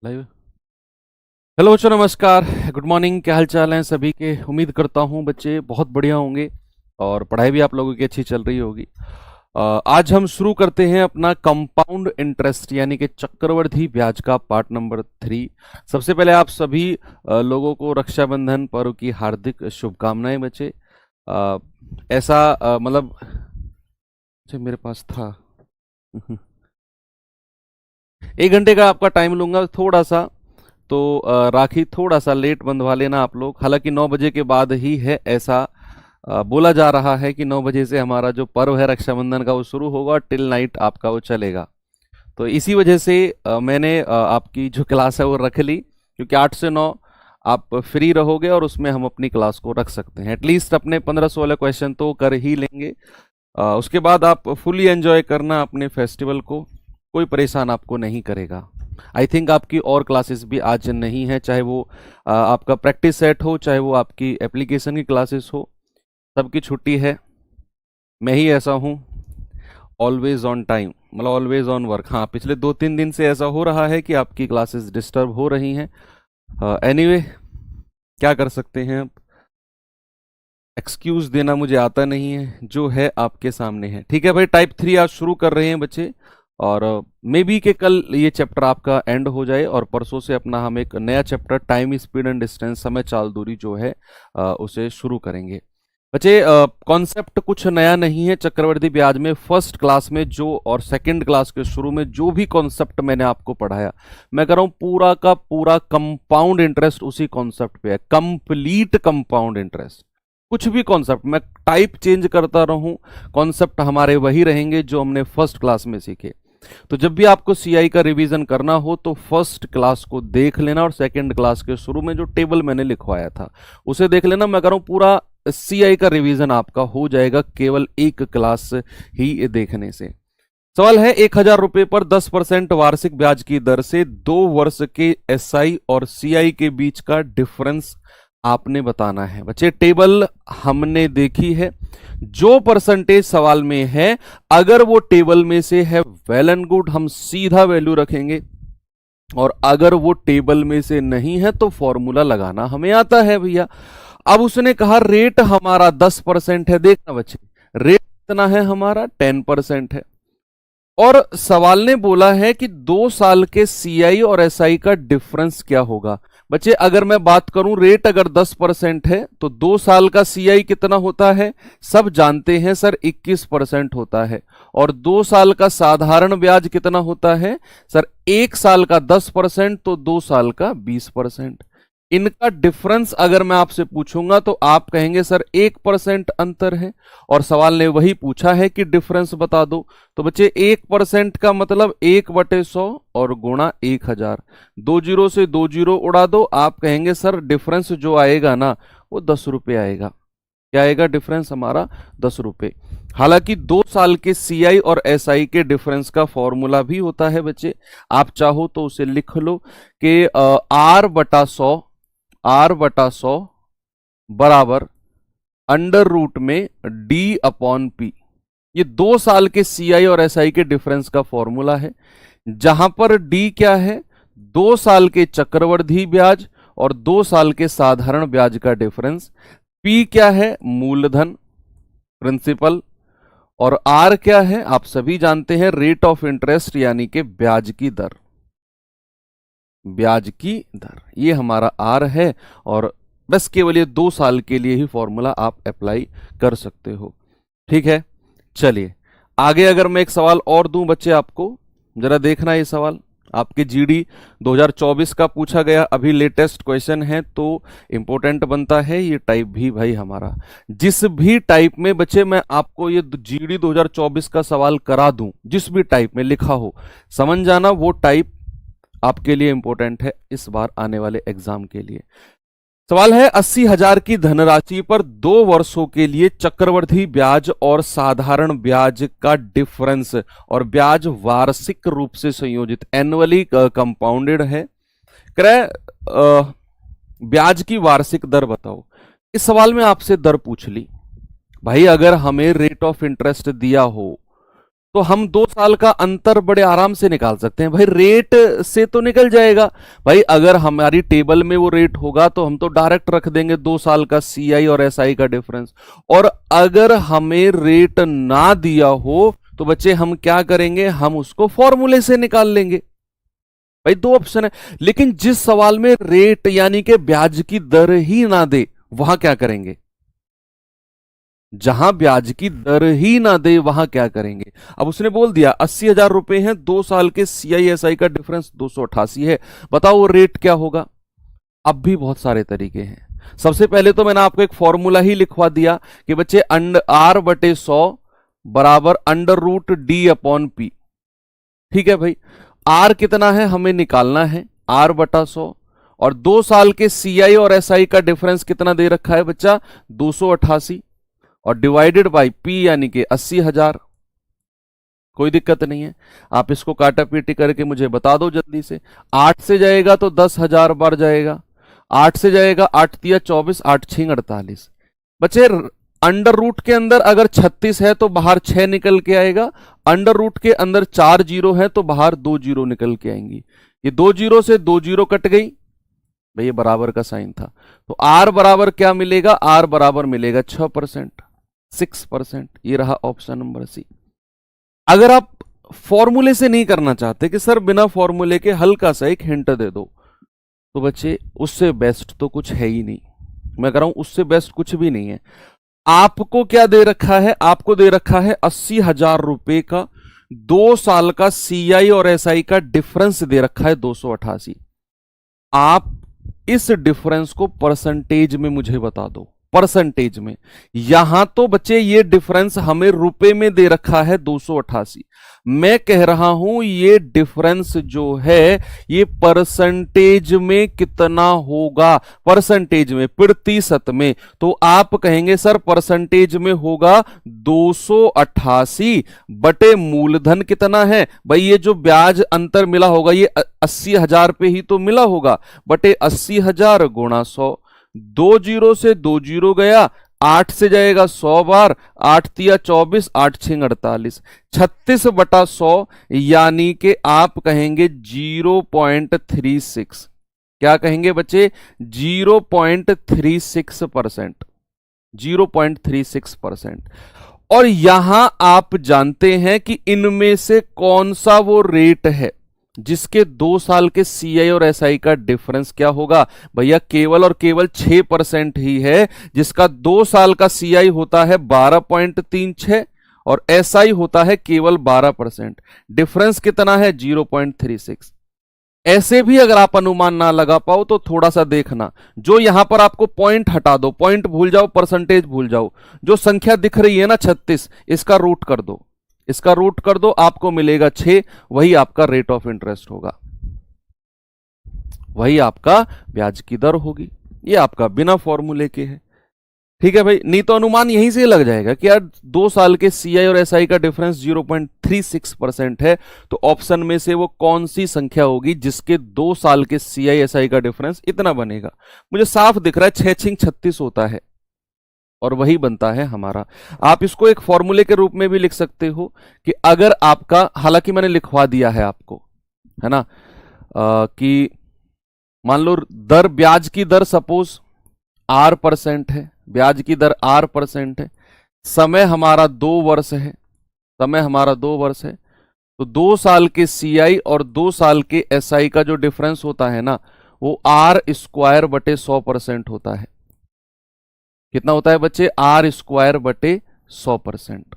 Live. Hello बच्चों, नमस्कार, good morning. क्या हाल चाल हैं सभी के? उम्मीद करता हूँ बच्चे बहुत बढ़िया होंगे और पढ़ाई भी आप लोगों की अच्छी चल रही होगी। आज हम शुरू करते हैं अपना कंपाउंड इंटरेस्ट यानी कि चक्रवृद्धि ब्याज का पार्ट नंबर 3। सबसे पहले आप सभी लोगों को रक्षाबंधन पर्व की हार्दिक शुभकामनाएं बच्चे। ऐसा मतलब अच्छा, मेरे पास था 1 घंटे का आपका टाइम लूंगा थोड़ा सा। तो राखी थोड़ा सा लेट बंधवा लेना आप लोग। हालांकि 9 बजे के बाद ही है, ऐसा बोला जा रहा है कि 9 बजे से हमारा जो पर्व है रक्षाबंधन का वो शुरू होगा और टिल नाइट आपका वो चलेगा। तो इसी वजह से मैंने आपकी जो क्लास है वो रख ली, क्योंकि 8 से 9 आप फ्री रहोगे और उसमें हम अपनी क्लास को रख सकते हैं। एटलीस्ट अपने 15-16 क्वेश्चन तो कर ही लेंगे। उसके बाद आप फुली एंजॉय करना अपने फेस्टिवल को, कोई परेशान आपको नहीं करेगा। आई थिंक आपकी और क्लासेस भी आज नहीं है, चाहे वो आपका प्रैक्टिस सेट हो, चाहे वो आपकी एप्लीकेशन की क्लासेस हो, सबकी छुट्टी है। मैं ही ऐसा हूँ, ऑलवेज ऑन टाइम, मतलब ऑलवेज ऑन वर्क। हाँ, पिछले 2-3 दिन से ऐसा हो रहा है कि आपकी क्लासेस डिस्टर्ब हो रही हैं। एनीवे, क्या कर सकते हैं अब। एक्सक्यूज देना मुझे आता नहीं है, जो है आपके सामने है। ठीक है भाई, टाइप 3 आज शुरू कर रहे हैं बच्चे। और मे बी के कल ये चैप्टर आपका एंड हो जाए और परसों से अपना हम एक नया chapter time speed and distance, समय चाल दूरी जो है उसे शुरू करेंगे। बच्चे, कॉन्सेप्ट कुछ नया नहीं है चक्रवृद्धि ब्याज में। फर्स्ट क्लास में जो और सेकंड क्लास के शुरू में जो भी कॉन्सेप्ट मैंने आपको पढ़ाया, मैं कह रहा हूं पूरा का पूरा कंपाउंड इंटरेस्ट उसी कॉन्सेप्ट पे है। कंप्लीट कंपाउंड इंटरेस्ट, कुछ भी कॉन्सेप्ट मैं टाइप चेंज करता रहूं, कॉन्सेप्ट हमारे वही रहेंगे जो हमने फर्स्ट क्लास में सीखे। तो जब भी आपको सीआई का रिवीजन करना हो तो फर्स्ट क्लास को देख लेना और सेकंड क्लास के शुरू में जो टेबल मैंने लिखवाया था उसे देख लेना। मैं कह रहा हूं पूरा सीआई का रिवीजन आपका हो जाएगा केवल एक क्लास ही देखने से। सवाल है, 1,000 रुपए पर 10% वार्षिक ब्याज की दर से 2 वर्ष के एसआई और सीआई के बीच का डिफरेंस आपने बताना है। बच्चे, टेबल हमने देखी है, जो परसेंटेज सवाल में है अगर वो टेबल में से है वेल एंड गुड, हम सीधा वैल्यू रखेंगे। और अगर वो टेबल में से नहीं है तो फॉर्मूला लगाना हमें आता है भैया। अब उसने कहा रेट हमारा 10% है। देखना बच्चे, रेट कितना है हमारा? 10% है। और सवाल ने बोला है कि 2 साल के सीआई और एसआई का डिफरेंस क्या होगा। बच्चे, अगर मैं बात करूं, रेट अगर 10% है तो 2 साल का सीआई कितना होता है? सब जानते हैं सर, 21% होता है। और 2 साल का साधारण ब्याज कितना होता है सर? 1 साल का 10% तो 2 साल का 20%। इनका डिफरेंस अगर मैं आपसे पूछूंगा तो आप कहेंगे सर 1% अंतर है, और सवाल ने वही पूछा है कि डिफरेंस बता दो। तो बच्चे, 1% का मतलब 1/100 और गुणा 1,000। 2 जीरो से 2 जीरो उड़ा दो, आप कहेंगे सर डिफरेंस जो आएगा ना वो 10 रुपये आएगा। क्या आएगा डिफरेंस हमारा? 10 रुपये। हालांकि 2 साल के सीआई और एसआई के डिफरेंस का फॉर्मूला भी होता है बच्चे, आप चाहो तो उसे लिख लो कि R/100 बराबर अंडर रूट में D/P। ये 2 साल के सीआई और एसआई के डिफरेंस का फॉर्मूला है, जहां पर D क्या है? 2 साल के चक्रवृद्धि ब्याज और 2 साल के साधारण ब्याज का डिफरेंस। P क्या है? मूलधन, प्रिंसिपल। और R क्या है? आप सभी जानते हैं, रेट ऑफ इंटरेस्ट यानी कि ब्याज की दर। ब्याज की दर ये हमारा R है, और बस केवल ये 2 साल के लिए ही फॉर्मूला आप अप्लाई कर सकते हो। ठीक है, चलिए आगे। अगर मैं एक सवाल और दूं बच्चे आपको, जरा देखना ये सवाल आपके जीडी 2024 का पूछा गया, अभी लेटेस्ट क्वेश्चन है तो इंपॉर्टेंट बनता है ये टाइप भी भाई हमारा। जिस भी टाइप में बच्चे मैं आपको ये जीडी 2024 का सवाल करा दूं, जिस भी टाइप में लिखा हो, समझ जाना वो टाइप आपके लिए इंपॉर्टेंट है इस बार आने वाले एग्जाम के लिए। सवाल है, 80,000 की धनराशि पर 2 वर्षों के लिए चक्रवृद्धि ब्याज और साधारण ब्याज का डिफरेंस, और ब्याज वार्षिक रूप से संयोजित, एनुअली कंपाउंडेड है। क्रय ब्याज की वार्षिक दर बताओ। इस सवाल में आपसे दर पूछ ली भाई। अगर हमें रेट ऑफ इंटरेस्ट दिया हो तो हम 2 साल का अंतर बड़े आराम से निकाल सकते हैं भाई, रेट से तो निकल जाएगा भाई। अगर हमारी टेबल में वो रेट होगा तो हम तो डायरेक्ट रख देंगे 2 साल का सीआई और एसआई का डिफरेंस। और अगर हमें रेट ना दिया हो तो बच्चे हम क्या करेंगे, हम उसको फॉर्मूले से निकाल लेंगे। भाई 2 ऑप्शन है, लेकिन जिस सवाल में रेट यानी कि ब्याज की दर ही ना दे वहां क्या करेंगे, जहां ब्याज की दर ही ना दे वहां क्या करेंगे। अब उसने बोल दिया 80,000 रुपए हैं, 2 साल के सीआईएसआई का डिफरेंस 288 है, बताओ वो रेट क्या होगा। अब भी बहुत सारे तरीके हैं। सबसे पहले तो मैंने आपको एक फॉर्मूला ही लिखवा दिया कि बच्चे आर बटे 100 बराबर under root D upon P. ठीक है भाई, आर कितना है हमें निकालना है, आर बटा 100, और 2 साल के सीआई और एसआई का डिफरेंस कितना दे रखा है बच्चा 288, और डिवाइडेड बाय पी यानी कि 80,000। कोई दिक्कत नहीं है, आप इसको काटा पीटी करके मुझे बता दो जल्दी से। 8 से जाएगा तो 10,000 बार जाएगा, 8 से जाएगा 8 तिया 24, 8 6 48। बच्चे अंडर रूट के अंदर अगर 36 है तो बाहर 6 निकल के आएगा, अंडर रूट के अंदर 4 जीरो है तो बाहर 2 जीरो निकल के आएंगी। ये 2 जीरो से 2 जीरो कट गई भाई, ये बराबर का साइन था, तो आर बराबर क्या मिलेगा, आर बराबर मिलेगा 6%, 6%। ये रहा ऑप्शन नंबर सी। अगर आप फॉर्मूले से नहीं करना चाहते कि सर बिना फॉर्मूले के हल्का सा एक हिंट दे दो, तो बच्चे उससे बेस्ट तो कुछ है ही नहीं। मैं कह रहा हूं उससे बेस्ट कुछ भी नहीं है। आपको क्या दे रखा है, आपको दे रखा है 80,000 रुपए का 2 साल का सीआई और एसआई का डिफरेंस दे रखा है 288। आप इस डिफरेंस को परसेंटेज में मुझे बता दो, परसेंटेज में। यहां तो बच्चे ये डिफरेंस हमें रुपए में दे रखा है 288, मैं कह रहा हूं ये डिफरेंस जो है ये परसेंटेज में कितना होगा, परसेंटेज में प्रतिशत में। तो आप कहेंगे सर परसेंटेज में होगा 288 बटे मूलधन कितना है भाई, ये जो ब्याज अंतर मिला होगा ये 80,000 पे ही तो मिला होगा, बटे 80,000 गुणा 100। 2 जीरो से 2 जीरो गया, 8 से जाएगा 100 बार, 8 तिया 24, 8 6 48, 36 बटा 100 यानी कि आप कहेंगे 0.36। क्या कहेंगे बच्चे 0.36%, 0.36%। और यहां आप जानते हैं कि इनमें से कौन सा वो रेट है जिसके 2 साल के सीआई और एसआई का डिफरेंस क्या होगा भैया, केवल और केवल 6% ही है, जिसका 2 साल का सीआई होता है 12.36 और एसआई होता है केवल 12%। डिफरेंस कितना है 0.36। ऐसे भी अगर आप अनुमान ना लगा पाओ तो थोड़ा सा देखना, जो यहां पर आपको पॉइंट हटा दो, पॉइंट भूल जाओ, परसेंटेज भूल जाओ, जो संख्या दिख रही है ना 36, इसका रूट कर दो, इसका रूट कर दो, आपको मिलेगा 6, वही आपका रेट ऑफ इंटरेस्ट होगा, वही आपका ब्याज की दर होगी। ये आपका बिना फॉर्मूले के है। ठीक है भाई, नहीं तो अनुमान यहीं से लग जाएगा कि यार 2 साल के सीआई और एसआई का डिफरेंस 0.36% है, तो ऑप्शन में से वो कौन सी संख्या होगी जिसके 2 साल के सीआई एसआई का डिफरेंस इतना बनेगा। मुझे साफ दिख रहा है 6 6 36 होता है और वही बनता है हमारा। आप इसको एक फॉर्मूले के रूप में भी लिख सकते हो कि अगर आपका, हालांकि मैंने लिखवा दिया है आपको, है ना, कि मान लो दर, ब्याज की दर सपोज R% है, ब्याज की दर R% है, समय हमारा 2 वर्ष है, समय हमारा 2 वर्ष है, तो 2 साल के सीआई और 2 साल के एसआई का जो डिफरेंस होता है ना वो R² बटे 100% होता है। कितना होता है बच्चे, R² बटे 100%,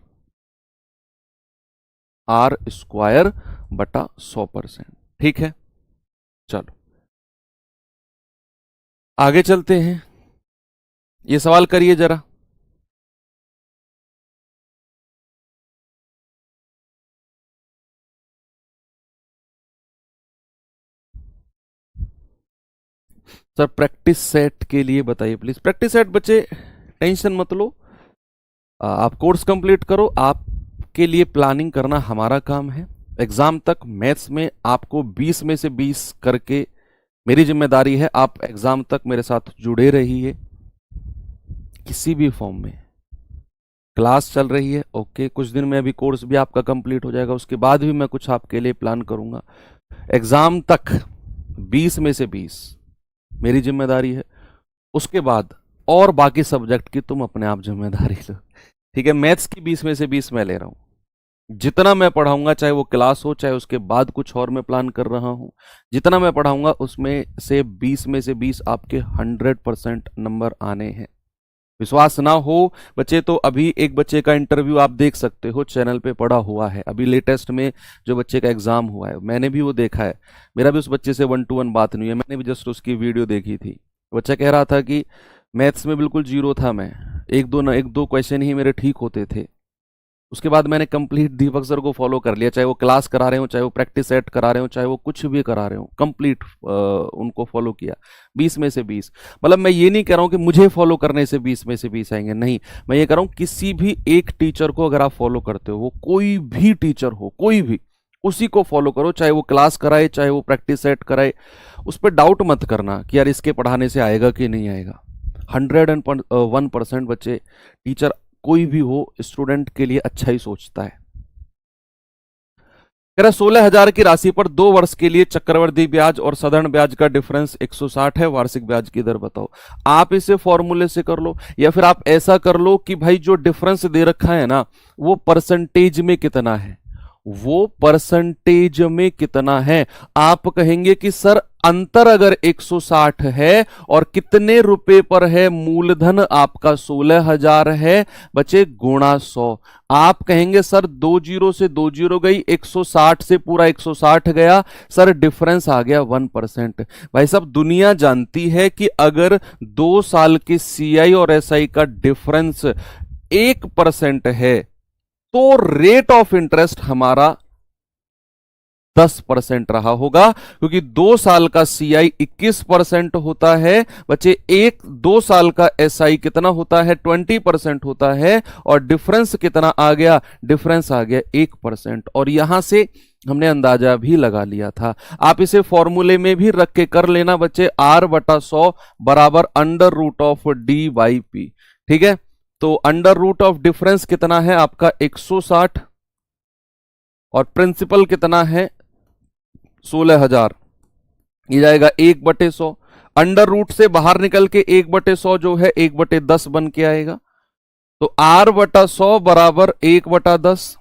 R² बटा 100%। ठीक है, चलो आगे चलते हैं। ये सवाल करिए जरा। सर प्रैक्टिस सेट के लिए बताइए प्लीज। प्रैक्टिस सेट बच्चे टेंशन मत लो, आप कोर्स कंप्लीट करो, आपके लिए प्लानिंग करना हमारा काम है। एग्जाम तक मैथ्स में आपको 20 में से 20 करके मेरी जिम्मेदारी है, आप एग्जाम तक मेरे साथ जुड़े रहिए किसी भी फॉर्म में। क्लास चल रही है, ओके, कुछ दिन में अभी कोर्स भी आपका कंप्लीट हो जाएगा, उसके बाद भी मैं कुछ आपके लिए प्लान करूंगा। एग्जाम तक 20 में से 20 मेरी जिम्मेदारी है, उसके बाद और बाकी सब्जेक्ट की तुम अपने आप जिम्मेदारी लो, ठीक है। मैथ्स की 20 में से 20 मैं ले रहा हूं। जितना मैं पढ़ाऊंगा, चाहे वो क्लास हो, चाहे उसके बाद कुछ और मैं प्लान कर रहा हूं, जितना मैं पढ़ाऊंगा उसमें से 20 में से 20 आपके 100% नंबर आने हैं। विश्वास ना हो बच्चे तो अभी एक बच्चे का इंटरव्यू आप देख सकते हो, चैनल पे पड़ा हुआ है, अभी लेटेस्ट में जो बच्चे का एग्जाम हुआ है मैंने भी वो देखा है। मेरा भी उस बच्चे से 1-to-1 बात नहीं है, मैंने भी जस्ट उसकी वीडियो देखी थी। बच्चा कह रहा था कि मैथ्स में बिल्कुल जीरो था मैं, एक दो क्वेश्चन ही मेरे ठीक होते थे। उसके बाद मैंने कंप्लीट दीपक सर को फॉलो कर लिया, चाहे वो क्लास करा रहे हो, चाहे वो प्रैक्टिस सेट करा रहे हो, चाहे वो कुछ भी करा रहे हो, कंप्लीट उनको फॉलो किया। 20 में से 20, मतलब मैं ये नहीं कह रहा हूं कि मुझे फॉलो करने से 20 में से 20 आएंगे, नहीं, मैं ये कह रहा हूं किसी भी एक टीचर को अगर आप फॉलो करते हो, वो कोई भी टीचर हो, कोई भी, उसी को फॉलो करो, चाहे वो क्लास कराए, चाहे वो प्रैक्टिस सेट कराए, उस पर डाउट मत करना कि यार इसके पढ़ाने से आएगा कि नहीं आएगा। 101% बच्चे, टीचर कोई भी हो, स्टूडेंट के लिए अच्छा ही सोचता है। कह रहा 16,000 की राशि पर 2 वर्ष के लिए चक्रवृद्धि ब्याज और साधारण ब्याज का डिफरेंस 160 है, वार्षिक ब्याज की दर बताओ। आप इसे फॉर्मूले से कर लो, या फिर आप ऐसा कर लो कि भाई जो डिफरेंस दे रखा है ना, वो परसेंटेज में कितना है, वो परसेंटेज में कितना है। आप कहेंगे कि सर अंतर अगर 160 है और कितने रुपए पर है, मूलधन आपका 16,000 है, बचे गुणा 100। आप कहेंगे सर 2 जीरो से 2 जीरो गई, 160 से पूरा 160 गया, सर डिफरेंस आ गया 1%। भाई साहब दुनिया जानती है कि अगर 2 साल के सीआई और एसआई का डिफरेंस 1% है तो रेट ऑफ इंटरेस्ट हमारा 10% रहा होगा, क्योंकि 2 साल का सीआई 21% होता है बच्चे, 2 साल का एसआई कितना होता है, 20% होता है, और डिफरेंस कितना आ गया, डिफरेंस आ गया 1%। और यहां से हमने अंदाजा भी लगा लिया था, आप इसे फॉर्मूले में भी रख के कर लेना बच्चे, R/100 बराबर √d/p, ठीक है। तो √ऑफ डिफरेंस कितना है आपका 160, और प्रिंसिपल कितना है 16,000, ये जाएगा 1/100। अंडर रूट से बाहर निकल के 1/100 जो है 1/10 बन के आएगा, तो R/100 बराबर 1/10।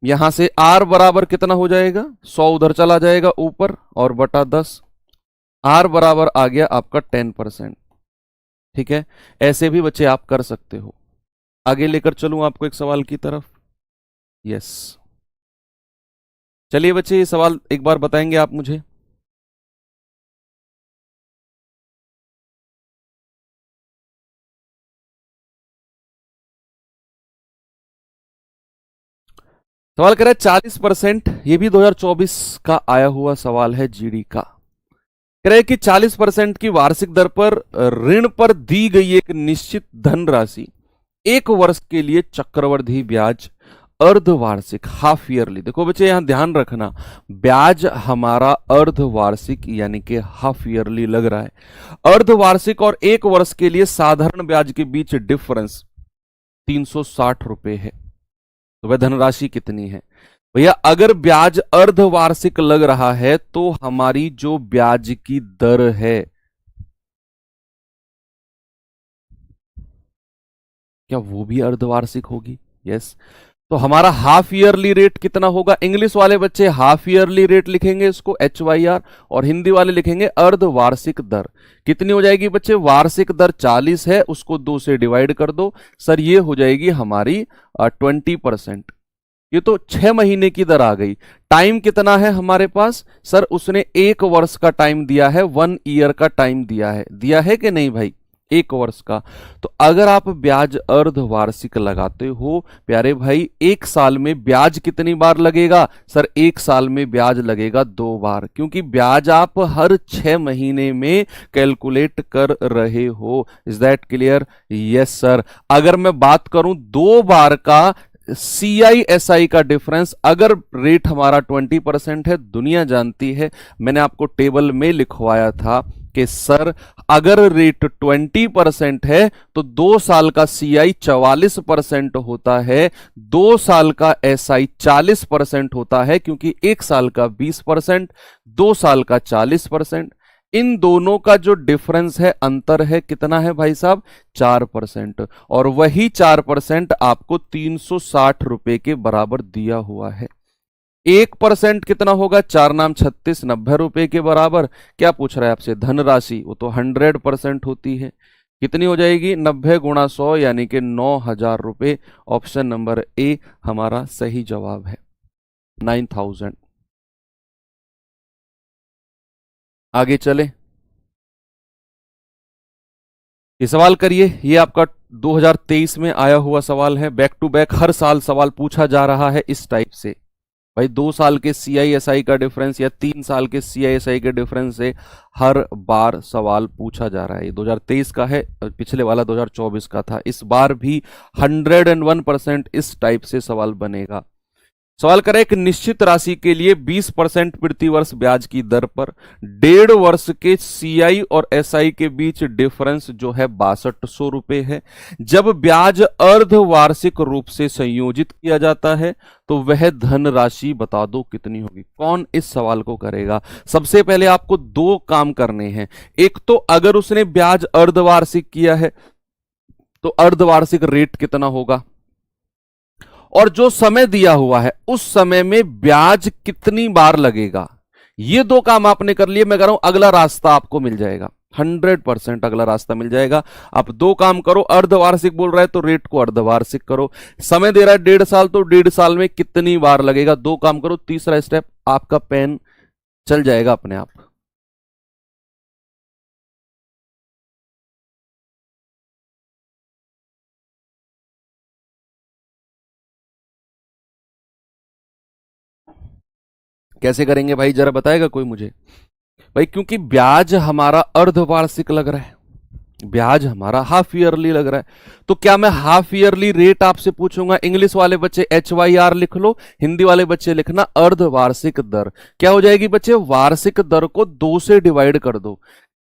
यहां से R बराबर कितना हो जाएगा, 100 उधर चला जाएगा ऊपर, और बटा 10, R बराबर आ गया आपका 10%, ठीक है। ऐसे भी बच्चे आप कर सकते हो। आगे लेकर चलूं आपको एक सवाल की तरफ, यस, चलिए बच्चे ये सवाल एक बार बताएंगे आप मुझे। सवाल कह रहा है 40%, ये भी 2024 का आया हुआ सवाल है जीडी का। कह रहा है कि 40% की वार्षिक दर पर ऋण पर दी गई एक निश्चित धनराशि 1 वर्ष के लिए चक्रवृद्धि ब्याज अर्धवार्षिक हाफ ईयरली, देखो बच्चे यहां ध्यान रखना, ब्याज हमारा अर्धवार्षिक यानी कि हाफ ईयरली लग रहा है। अर्धवार्षिक और 1 वर्ष के लिए साधारण ब्याज के बीच डिफरेंस 360 रुपए है, तो वह धनराशि कितनी है भैया। अगर ब्याज अर्धवार्षिक लग रहा है तो हमारी जो ब्याज की दर है, क्या वो भी अर्धवार्षिक होगी, यस। तो हमारा हाफ ईयरली रेट कितना होगा, इंग्लिश वाले बच्चे हाफ ईयरली रेट लिखेंगे इसको HYR, और हिंदी वाले लिखेंगे अर्धवार्षिक दर। कितनी हो जाएगी बच्चे, वार्षिक दर 40 है, उसको 2 से डिवाइड कर दो, सर ये हो जाएगी हमारी 20%। ये तो 6 महीने की दर आ गई। टाइम कितना है हमारे पास, सर उसने 1 वर्ष का टाइम दिया है, 1 ईयर का टाइम दिया है कि नहीं भाई, 1 वर्ष का। तो अगर आप ब्याज अर्धवार्षिक लगाते हो प्यारे भाई, 1 साल में ब्याज कितनी बार लगेगा, सर 1 साल में ब्याज लगेगा 2 बार, क्योंकि ब्याज आप हर 6 महीने में कैलकुलेट कर रहे हो। Is that clear, yes sir. अगर मैं बात करूं 2 बार का CI/SI का डिफरेंस, अगर रेट हमारा 20% है, दुनिया जानती है, मैंने आपको टेबल में लिखवाया था कि सर अगर रेट 20% है तो 2 साल का CI 44% होता है, 2 साल का SI 40% होता है, क्योंकि 1 साल का 20%, 2 साल का 40%। इन दोनों का जो डिफरेंस है, अंतर है, कितना है भाई साहब? 4%। और वही 4% आपको 360 रुपए के बराबर दिया हुआ है। 1% कितना होगा? 4 नाम 36, 90 रुपए के बराबर। क्या पूछ रहा है आपसे? धनराशि, वो तो 100% होती है। कितनी हो जाएगी? 90 गुणा 100 यानी कि 9,000 रुपए। ऑप्शन नंबर ए हमारा सही जवाब है, 9,000। आगे चले, ये सवाल करिए। ये आपका 2023 में आया हुआ सवाल है। बैक टू बैक हर साल सवाल पूछा जा रहा है इस टाइप से। भाई 2 साल के CISI का डिफरेंस या 3 साल के CISI के डिफरेंस से हर बार सवाल पूछा जा रहा है। ये 2023 का है, पिछले वाला 2024 का था। इस बार भी 101% इस टाइप से सवाल बनेगा। सवाल करें, एक निश्चित राशि के लिए 20% प्रति वर्ष ब्याज की दर पर 1.5 वर्ष के CI और SI के बीच डिफरेंस जो है 6200 रुपए है। जब ब्याज अर्धवार्षिक रूप से संयोजित किया जाता है तो वह धनराशि बता दो कितनी होगी। कौन इस सवाल को करेगा? सबसे पहले आपको 2 काम करने हैं। एक तो अगर उसने ब्याज अर्धवार्षिक किया है तो अर्धवार्षिक रेट कितना होगा, और जो समय दिया हुआ है उस समय में ब्याज कितनी बार लगेगा। ये 2 काम आपने कर लिए। मैं कह रहा हूं अगला रास्ता आपको मिल जाएगा, 100% अगला रास्ता मिल जाएगा। आप 2 काम करो। अर्धवार्षिक बोल रहा है तो रेट को अर्धवार्षिक करो। समय दे रहा है 1.5 साल तो 1.5 साल में कितनी बार लगेगा, 2 काम करो। तीसरा स्टेप, आपका पेन चल जाएगा अपने आप। कैसे करेंगे भाई, जरा बताएगा कोई मुझे? भाई क्योंकि ब्याज हमारा अर्धवार्षिक लग रहा है, ब्याज हमारा हाफ ईयरली लग रहा है, तो क्या मैं हाफ ईयरली रेट आपसे पूछूंगा? इंग्लिश वाले बच्चे HYR लिख लो, हिंदी वाले बच्चे लिखना अर्धवार्षिक दर। क्या हो जाएगी बच्चे? वार्षिक दर को 2 से डिवाइड कर दो।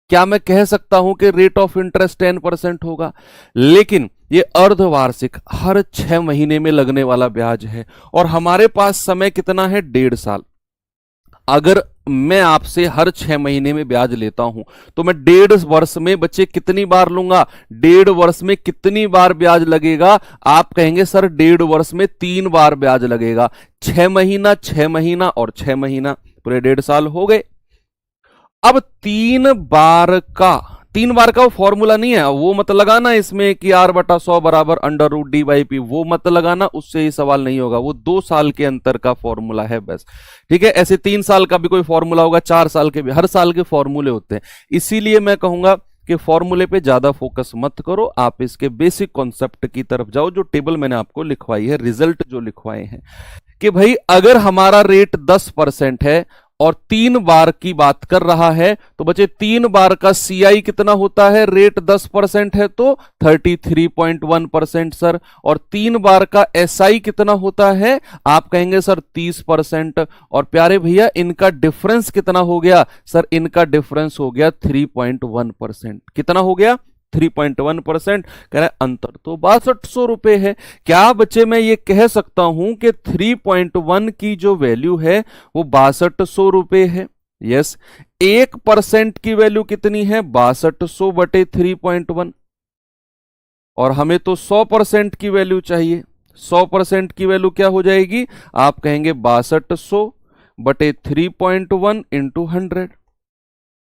क्या मैं कह सकता हूं कि रेट ऑफ इंटरेस्ट 10% होगा? लेकिन ये अर्धवार्षिक हर 6 महीने में लगने वाला ब्याज है, और हमारे पास समय कितना है? 1.5 साल। अगर मैं आपसे हर 6 महीने में ब्याज लेता हूं तो मैं 1.5 वर्ष में बच्चे कितनी बार लूंगा? 1.5 वर्ष में कितनी बार ब्याज लगेगा? आप कहेंगे सर 1.5 वर्ष में 3 बार ब्याज लगेगा। 6 महीना, 6 महीना और 6 महीना, पूरे 1.5 साल हो गए। अब 3 बार का वो फॉर्मूला नहीं है, वो मत लगाना इसमें कि R/100 बराबर √D/P, वो मत लगाना, उससे ही सवाल नहीं होगा। वो 2 साल के अंतर का फॉर्मूला है बस, ठीक है। ऐसे 3 साल का भी कोई फॉर्मूला होगा, 4 साल के भी, हर साल के फॉर्मूले होते हैं। इसीलिए मैं कहूंगा कि फॉर्मूले पे ज्यादा फोकस मत करो, आप इसके बेसिक कॉन्सेप्ट की तरफ जाओ। जो टेबल मैंने आपको लिखवाई है, रिजल्ट जो लिखवाए हैं कि भाई अगर हमारा रेट 10% है और 3 बार की बात कर रहा है तो बच्चे 3 बार का CI कितना होता है? रेट 10% है तो 33.1% सर। और 3 बार का SI कितना होता है? आप कहेंगे सर 30%। और प्यारे भैया इनका डिफरेंस कितना हो गया? सर इनका डिफरेंस हो गया 3.1%। कितना हो गया? 3.1%। कह रहा है अंतर तो 6200 रुपए है। क्या बच्चे मैं ये कह सकता हूं कि 3.1 की जो वैल्यू है वो 6200 रुपए है? यस। 1% की वैल्यू कितनी है? 6200 बटे 3.1। और हमें तो 100% की वैल्यू चाहिए। 100% की वैल्यू क्या हो जाएगी? आप कहेंगे 6200 बटे 3.1 इंटू 100।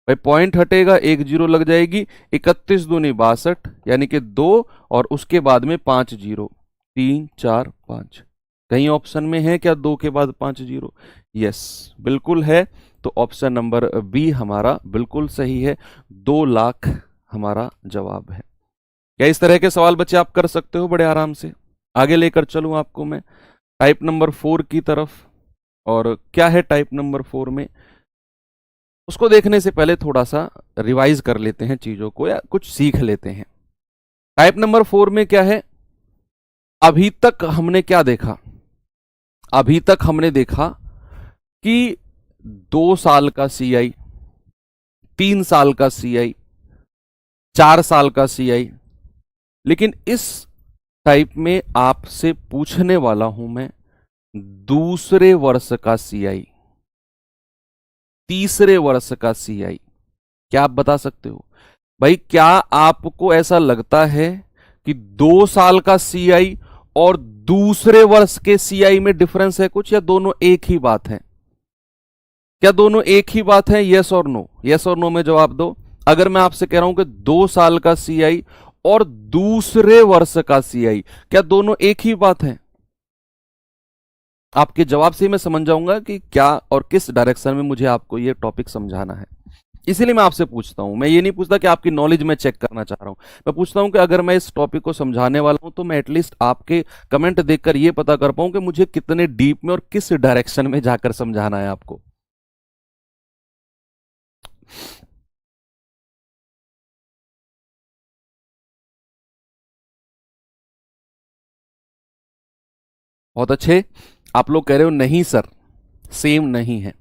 भाई पॉइंट हटेगा, 1 जीरो लग जाएगी। 31 दूनी 62 यानी कि 2 और उसके बाद में 5 जीरो, 3 4 5। कहीं ऑप्शन में है क्या 2 के बाद 5 जीरो? यस बिल्कुल है। तो ऑप्शन नंबर बी हमारा बिल्कुल सही है, 2 लाख हमारा जवाब है। क्या इस तरह के सवाल बच्चे आप कर सकते हो बड़े आराम से? आगे लेकर चलूं आपको मैं टाइप नंबर 4 की तरफ। और क्या है टाइप नंबर 4 में, उसको देखने से पहले थोड़ा सा रिवाइज कर लेते हैं चीजों को, या कुछ सीख लेते हैं। टाइप नंबर 4 में क्या है? अभी तक हमने क्या देखा? अभी तक हमने देखा कि 2 साल का CI, 3 साल का सीआई, 4 साल का सीआई। लेकिन इस टाइप में आपसे पूछने वाला हूं मैं दूसरे वर्ष का सीआई, तीसरे वर्ष का सीआई। क्या आप बता सकते हो भाई, क्या आपको ऐसा लगता है कि 2 साल का सीआई और दूसरे वर्ष के सीआई में डिफरेंस है कुछ, या दोनों एक ही बात है? क्या दोनों एक ही बात है? यस और नो, यस और नो में जवाब दो। अगर मैं आपसे कह रहा हूं कि 2 साल का सीआई और दूसरे वर्ष का सीआई, क्या दोनों एक ही बात है? आपके जवाब से ही मैं समझ जाऊंगा कि क्या और किस डायरेक्शन में मुझे आपको यह टॉपिक समझाना है। इसीलिए मैं आपसे पूछता हूं, मैं ये नहीं पूछता कि आपकी नॉलेज में चेक करना चाह रहा हूं, मैं पूछता हूं कि अगर मैं इस टॉपिक को समझाने वाला हूं तो मैं एटलीस्ट आपके कमेंट देखकर यह पता कर पाऊं कि मुझे कितने डीप में और किस डायरेक्शन में जाकर समझाना है आपको। बहुत अच्छे, आप लोग कह रहे हो नहीं सर सेम नहीं है।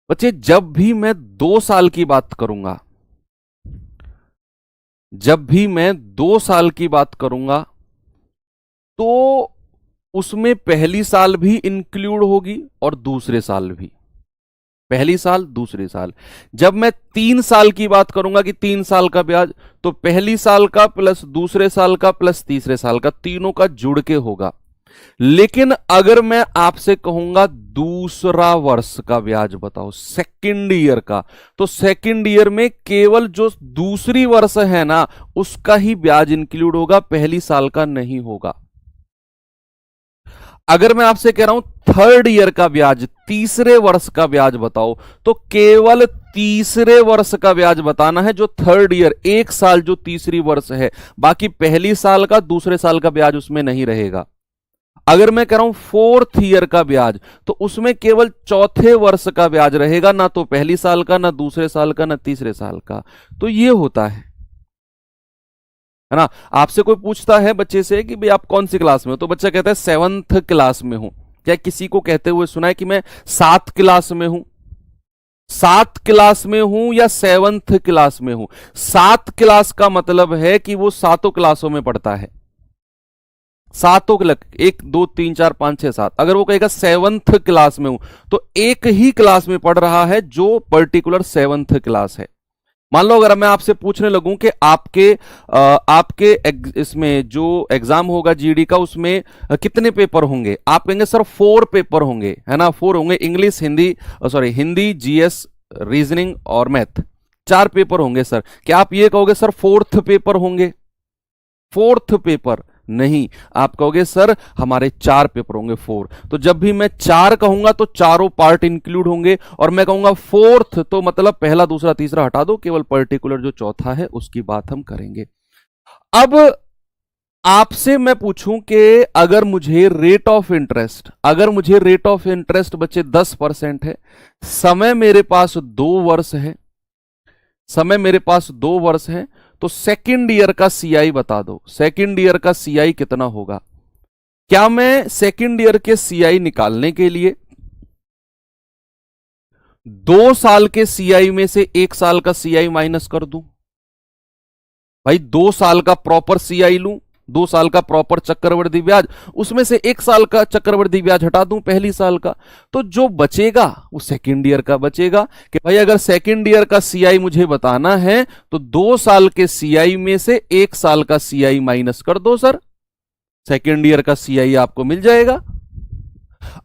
बच्चे जब भी मैं 2 साल की बात करूंगा, जब भी मैं 2 साल की बात करूंगा तो उसमें पहली साल भी इंक्लूड होगी और दूसरे साल भी, पहली साल दूसरे साल। जब मैं 3 साल की बात करूंगा कि 3 साल का ब्याज, तो पहली साल का प्लस दूसरे साल का प्लस तीसरे साल का, तीनों का जुड़ के होगा। लेकिन अगर मैं आपसे कहूंगा दूसरा वर्ष का ब्याज बताओ, सेकंड ईयर का, तो सेकंड ईयर में केवल जो दूसरी वर्ष है ना उसका ही ब्याज इंक्लूड होगा, पहली साल का नहीं होगा। अगर मैं आपसे कह रहा हूं थर्ड ईयर का ब्याज, तीसरे वर्ष का ब्याज बताओ, तो केवल तीसरे वर्ष का ब्याज बताना है, जो थर्ड ईयर, एक साल जो तीसरी वर्ष है, बाकी पहली साल का दूसरे साल का ब्याज उसमें नहीं रहेगा। अगर मैं कह रहा हूं फोर्थ ईयर का ब्याज, तो उसमें केवल चौथे वर्ष का ब्याज रहेगा, ना तो पहली साल का, ना दूसरे साल का, ना तीसरे साल का। तो ये होता है ना। आपसे कोई पूछता है बच्चे से कि भाई आप कौन सी क्लास में हो, तो बच्चा कहता है 7th क्लास में हूं। क्या किसी को कहते हुए सुना है कि मैं 7 क्लास में हूं? 7 क्लास में हूं या 7th क्लास में हूं? 7 क्लास का मतलब है कि वो सातों क्लासों में पढ़ता है, सातों क्लास, 1 2 3 4 5 6 7। अगर वो कहेगा 7th क्लास में हूं, तो एक ही क्लास में पढ़ रहा है जो पर्टिकुलर 7th क्लास है। मान लो अगर मैं आपसे पूछने लगूं कि आपके इसमें जो एग्जाम होगा जीडी का, उसमें कितने पेपर होंगे, आप कहेंगे सर 4 पेपर होंगे, है ना, 4 होंगे, English, Hindi, sorry Hindi, GS, reasoning और मैथ, 4 पेपर होंगे सर। क्या आप ये कहोगे सर 4th पेपर होंगे? 4th पेपर नहीं, आप कहोगे सर हमारे 4 पेपर होंगे, 4। तो जब भी मैं 4 कहूंगा तो चारों पार्ट इंक्लूड होंगे, और मैं कहूंगा 4th तो मतलब पहला दूसरा तीसरा हटा दो, केवल पर्टिकुलर जो चौथा है उसकी बात हम करेंगे। अब आपसे मैं पूछूं कि अगर मुझे रेट ऑफ इंटरेस्ट, अगर मुझे रेट ऑफ इंटरेस्ट बच्चे 10% है, समय मेरे पास 2 वर्ष है, समय मेरे पास 2 वर्ष है, तो सेकंड ईयर का सीआई बता दो, सेकंड ईयर का सीआई कितना होगा? क्या मैं सेकंड ईयर के सीआई निकालने के लिए 2 साल के सीआई में से 1 साल का सीआई माइनस कर दूं? भाई 2 साल का प्रॉपर सीआई लूं, 2 साल का प्रॉपर चक्रवृद्धि ब्याज, उसमें से 1 साल का चक्रवृद्धि ब्याज हटा दूं पहली साल का, तो जो बचेगा वो सेकंड ईयर का बचेगा। कि भाई अगर सेकंड ईयर का सीआई मुझे बताना है तो 2 साल के सीआई में से 1 साल का सीआई माइनस कर दो सर, सेकंड ईयर का सीआई आपको मिल जाएगा।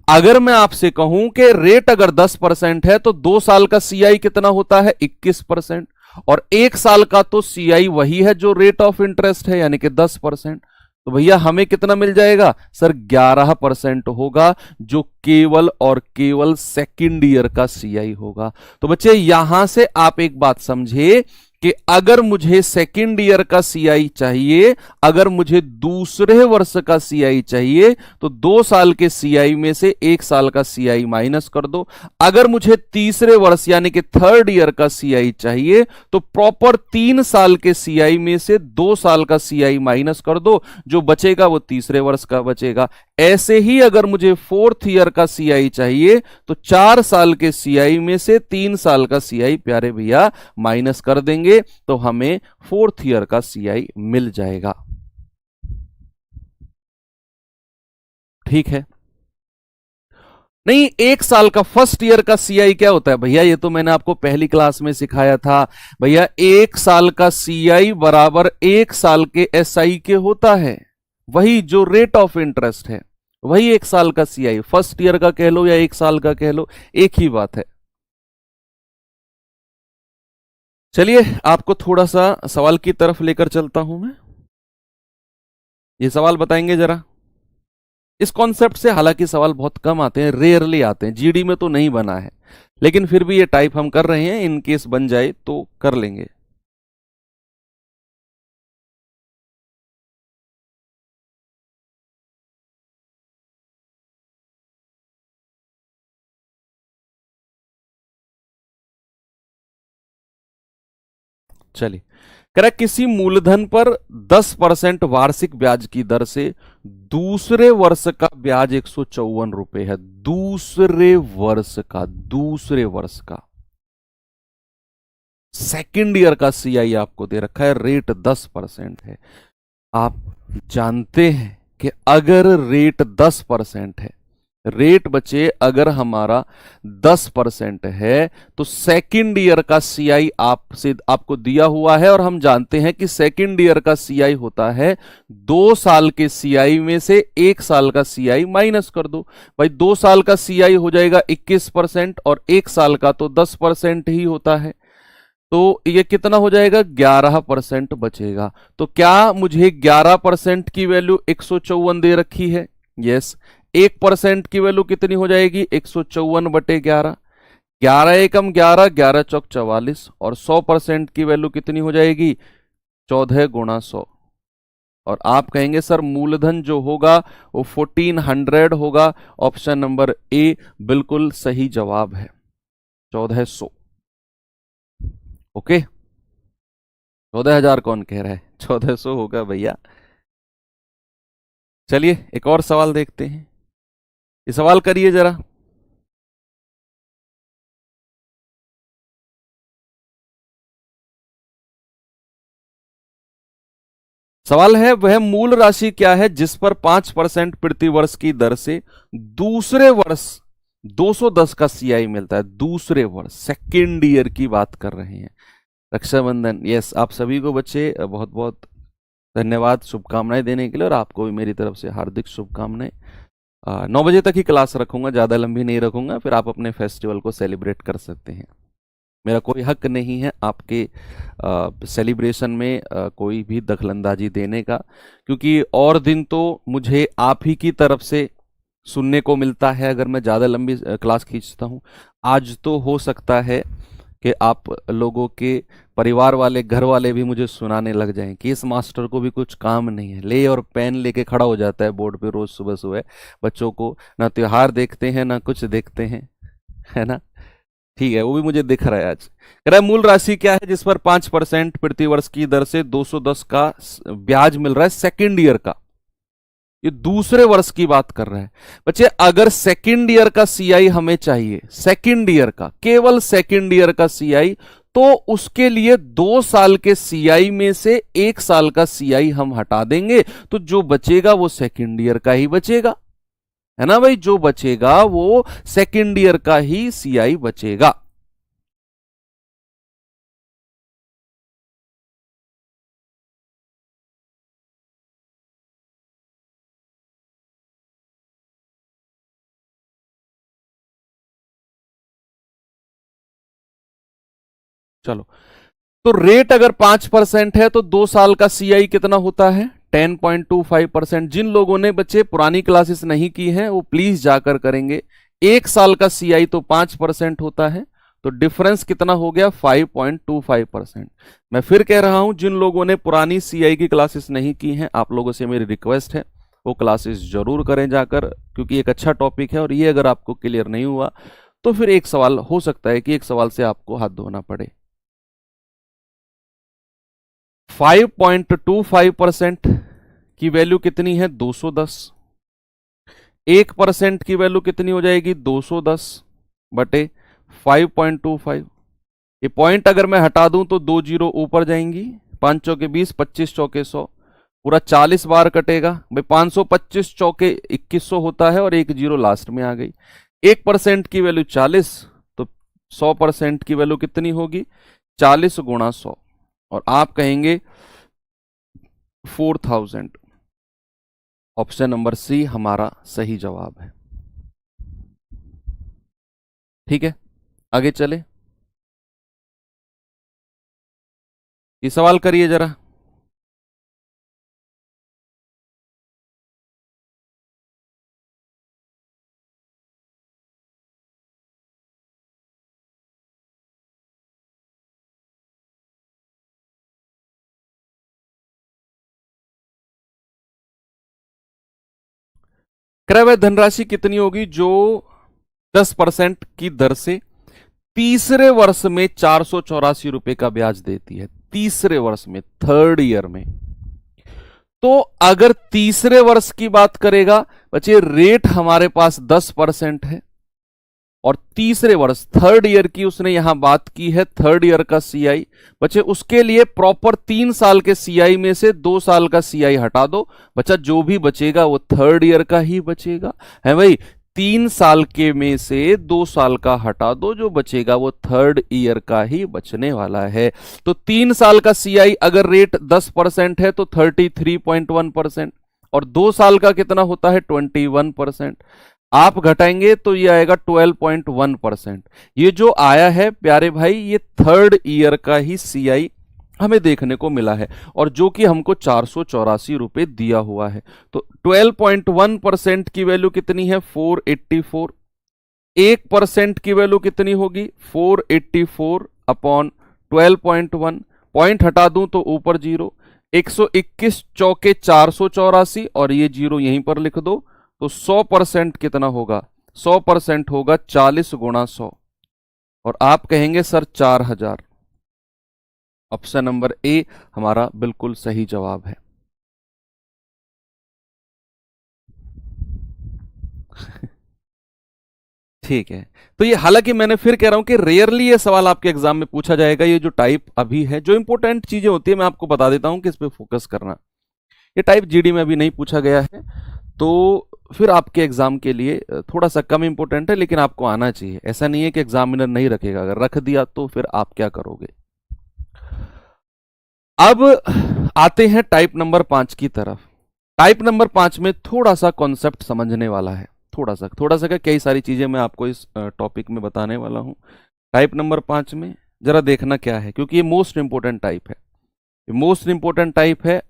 अगर मैं आपसे कहूं कि रेट अगर 10% है तो 2 साल का सीआई कितना होता है? 21%, और 1 साल का तो सीआई वही है जो रेट ऑफ इंटरेस्ट है, यानी कि 10%। तो भैया हमें कितना मिल जाएगा सर? 11% होगा, जो केवल और केवल सेकंड ईयर का सीआई होगा। तो बच्चे यहां से आप एक बात समझे कि अगर मुझे सेकेंड ईयर का सीआई चाहिए, अगर मुझे दूसरे वर्ष का सीआई चाहिए, तो 2 साल के सीआई में से 1 साल का सीआई माइनस कर दो। अगर मुझे तीसरे वर्ष यानी कि थर्ड ईयर का सीआई चाहिए, तो प्रॉपर 3 साल के सीआई में से 2 साल का सीआई माइनस कर दो, जो बचेगा वो तीसरे वर्ष का बचेगा। ऐसे ही अगर मुझे फोर्थ ईयर का सीआई चाहिए, तो 4 साल के सीआई में से 3 साल का सीआई प्यारे भैया माइनस कर देंगे, तो हमें फोर्थ ईयर का सीआई मिल जाएगा। ठीक है। नहीं, 1 साल का फर्स्ट ईयर का सीआई क्या होता है भैया? ये तो मैंने आपको पहली क्लास में सिखाया था भैया। 1 साल का सीआई बराबर 1 साल के एसआई के होता है। वही जो रेट ऑफ इंटरेस्ट है, वही 1 साल का सीआई, फर्स्ट ईयर का कह लो या 1 साल का कह लो, एक ही बात है। चलिए आपको थोड़ा सा सवाल की तरफ लेकर चलता हूं मैं। ये सवाल बताएंगे जरा। इस कॉन्सेप्ट से हालांकि सवाल बहुत कम आते हैं, रेयरली आते हैं, जीडी में तो नहीं बना है, लेकिन फिर भी ये टाइप हम कर रहे हैं, इन केस बन जाए तो कर लेंगे। चलिए, करें किसी मूलधन पर 10% वार्षिक ब्याज की दर से दूसरे वर्ष का ब्याज 154 रुपए है। दूसरे वर्ष का सेकेंड ईयर का सीआई आपको दे रखा है, रेट 10% है। आप जानते हैं कि अगर रेट 10% है, रेट बचे अगर हमारा 10% है, तो सेकेंड ईयर का सीआई आपसे आपको दिया हुआ है, और हम जानते हैं कि सेकेंड ईयर का सीआई होता है 2 साल के सीआई में से 1 साल का सीआई माइनस कर दो। भाई 2 साल का सीआई हो जाएगा 21% और 1 साल का तो 10% ही होता है, तो ये कितना हो जाएगा? 11% बचेगा। तो क्या मुझे 11% की वैल्यू 154 दे रखी है? यस। 1% की वैल्यू कितनी हो जाएगी? 154/11। 11 एकम 11, 11 चौक 44, और 100% की वैल्यू कितनी हो जाएगी? 14 गुणा 100। और आप कहेंगे सर मूलधन जो होगा वो 1400 होगा। ऑप्शन नंबर ए बिल्कुल सही जवाब है, 1400। ओके, 14,000 कौन कह रहा है? 1400 होगा भैया। चलिए एक और सवाल देखते हैं। ये सवाल करिए जरा। सवाल है वह मूल राशि क्या है जिस पर 5% प्रति वर्ष की दर से दूसरे वर्ष 210 का सीआई मिलता है? दूसरे वर्ष, सेकेंड ईयर की बात कर रहे हैं। रक्षाबंधन, यस। आप सभी को बच्चे बहुत बहुत धन्यवाद शुभकामनाएं देने के लिए, और आपको भी मेरी तरफ से हार्दिक शुभकामनाएं। 9 बजे तक ही क्लास रखूंगा, ज़्यादा लंबी नहीं रखूंगा, फिर आप अपने फेस्टिवल को सेलिब्रेट कर सकते हैं। मेरा कोई हक नहीं है आपके सेलिब्रेशन में कोई भी दखलंदाजी देने का, क्योंकि और दिन तो मुझे आप ही की तरफ से सुनने को मिलता है अगर मैं ज़्यादा लंबी क्लास खींचता हूँ। आज तो हो सकता है कि आप लोगों के परिवार वाले, घर वाले भी मुझे सुनाने लग जाएं कि इस मास्टर को भी कुछ काम नहीं है, ले और पेन लेके खड़ा हो जाता है बोर्ड पे रोज सुबह सुबह। बच्चों को ना त्योहार देखते हैं ना कुछ देखते हैं, है ना? ठीक है, वो भी मुझे दिख रहा है। आज कह रहा है मूल राशि क्या है जिस पर 5% प्रति वर्ष की दर से 210 का ब्याज मिल रहा है सेकेंड ईयर का। ये दूसरे वर्ष की बात कर रहा है बच्चे। अगर सेकेंड ईयर का सीआई हमें चाहिए, सेकेंड ईयर का, केवल सेकेंड ईयर का सीआई, तो उसके लिए 2 साल के सीआई में से 1 साल का सीआई हम हटा देंगे, तो जो बचेगा वो सेकेंड ईयर का ही बचेगा, है ना भाई? जो बचेगा वो सेकेंड ईयर का ही सीआई बचेगा। चलो, तो रेट अगर 5% है तो 2 साल का सीआई कितना होता है? 10.25%। जिन लोगों ने बच्चे पुरानी क्लासेस नहीं की हैं वो प्लीज जाकर करेंगे। 1 साल का सीआई तो 5% होता है, तो तो डिफरेंस कितना हो गया 5.25%। मैं फिर कह रहा हूं, जिन लोगों ने पुरानी सीआई की क्लासेस नहीं की हैं, आप लोगों से मेरी रिक्वेस्ट है वो क्लासेस जरूर करें जाकर, क्योंकि एक अच्छा टॉपिक है। और ये अगर आपको क्लियर नहीं हुआ तो फिर एक सवाल हो सकता है कि एक सवाल से आपको हाथ धोना पड़े। 5.25% की वैल्यू कितनी है 210। 1% की वैल्यू कितनी हो जाएगी 210 बटे 5.25। ये पॉइंट अगर मैं हटा दूं तो 2 जीरो ऊपर जाएंगी, 5 चौके 20, 25 चौके 100, पूरा 40 बार कटेगा भाई। 525 चौके 2100 होता है और एक जीरो लास्ट में आ गई। 1% की वैल्यू 40, तो 100% की वैल्यू कितनी होगी 40 गुणा 100, और आप कहेंगे 4000। ऑप्शन नंबर सी हमारा सही जवाब है। ठीक है, आगे चले। ये सवाल करिए जरा। क्रय वह धनराशि कितनी होगी जो 10% की दर से तीसरे वर्ष में 484 रुपए का ब्याज देती है। तीसरे वर्ष में, थर्ड ईयर में। तो अगर तीसरे वर्ष की बात करेगा बच्चे, रेट हमारे पास 10% है, और तीसरे वर्ष थर्ड ईयर की उसने यहां बात की है, थर्ड ईयर का सीआई। बच्चे उसके लिए प्रॉपर 3 साल के सीआई में से 2 साल का सीआई हटा दो, बच्चा जो भी बचेगा वो थर्ड ईयर का ही बचेगा, है भाई। 3 साल के में से 2 साल का हटा दो, जो बचेगा वो थर्ड ईयर का ही बचने वाला है। तो 3 साल का सीआई अगर रेट 10% है तो 33.1%, और 2 साल का कितना होता है 21%। आप घटाएंगे तो ये आएगा 12.1%। ये जो आया है प्यारे भाई, ये थर्ड ईयर का ही सीआई हमें देखने को मिला है, और जो कि हमको 484 रुपए दिया हुआ है। तो 12.1% की वैल्यू कितनी है 484। 1% की वैल्यू कितनी होगी 484 अपॉन 12.1। पॉइंट हटा दूं तो ऊपर जीरो, 121 चौके 484, और ये जीरो यहीं पर लिख दो। तो 100% कितना होगा 100% होगा 40 गुणा 100, और आप कहेंगे सर 4000। ऑप्शन नंबर ए हमारा बिल्कुल सही जवाब है। ठीक है, तो ये हालांकि मैंने फिर कह रहा हूं कि रेयरली ये सवाल आपके एग्जाम में पूछा जाएगा। ये जो टाइप अभी है, जो इंपॉर्टेंट चीजें होती है मैं आपको बता देता हूं कि इस पे फोकस करना। ये टाइप जीडी में अभी नहीं पूछा गया है, तो फिर आपके एग्जाम के लिए थोड़ा सा कम इंपॉर्टेंट है, लेकिन आपको आना चाहिए। ऐसा नहीं है कि एग्जामिनर नहीं रखेगा, अगर रख दिया तो फिर आप क्या करोगे। अब आते हैं टाइप नंबर 5 की तरफ। टाइप नंबर 5 में थोड़ा सा कॉन्सेप्ट समझने वाला है, थोड़ा सा क्या, कई सारी चीजें मैं आपको इस टॉपिक में बताने वाला हूं। टाइप नंबर 5 में जरा देखना क्या है, क्योंकि ये मोस्ट इंपोर्टेंट टाइप है। मोस्ट इंपोर्टेंट टाइप है,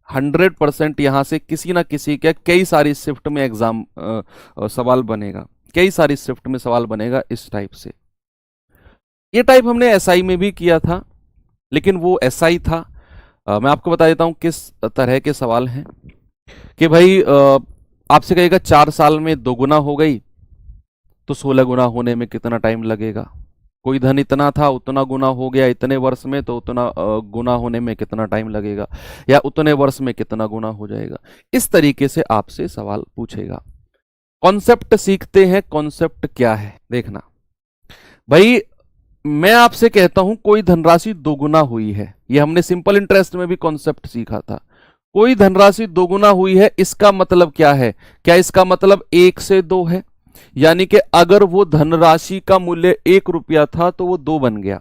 100% यहां से किसी ना किसी के कई सारी शिफ्ट में एग्जाम सवाल बनेगा, कई सारी शिफ्ट में सवाल बनेगा इस टाइप से। ये टाइप हमने एसआई में भी किया था, लेकिन वो एसआई था। मैं आपको बता देता हूं किस तरह के सवाल हैं कि भाई आपसे कहेगा 4 साल में 2 गुना हो गई तो 16 गुना होने में कितना टाइम लगेगा। कोई धन इतना था, उतना गुना हो गया इतने वर्ष में, तो उतना गुना होने में कितना टाइम लगेगा, या उतने वर्ष में कितना गुना हो जाएगा। इस तरीके से आपसे सवाल पूछेगा। कॉन्सेप्ट सीखते हैं, कॉन्सेप्ट क्या है देखना भाई। मैं आपसे कहता हूं कोई धनराशि दोगुना हुई है, यह हमने सिंपल इंटरेस्ट में भी कॉन्सेप्ट सीखा था। कोई धनराशि दोगुना हुई है, इसका मतलब क्या है, क्या इसका मतलब 1 से 2 है, यानी कि अगर वो धनराशि का मूल्य 1 रुपया था तो वो 2 बन गया।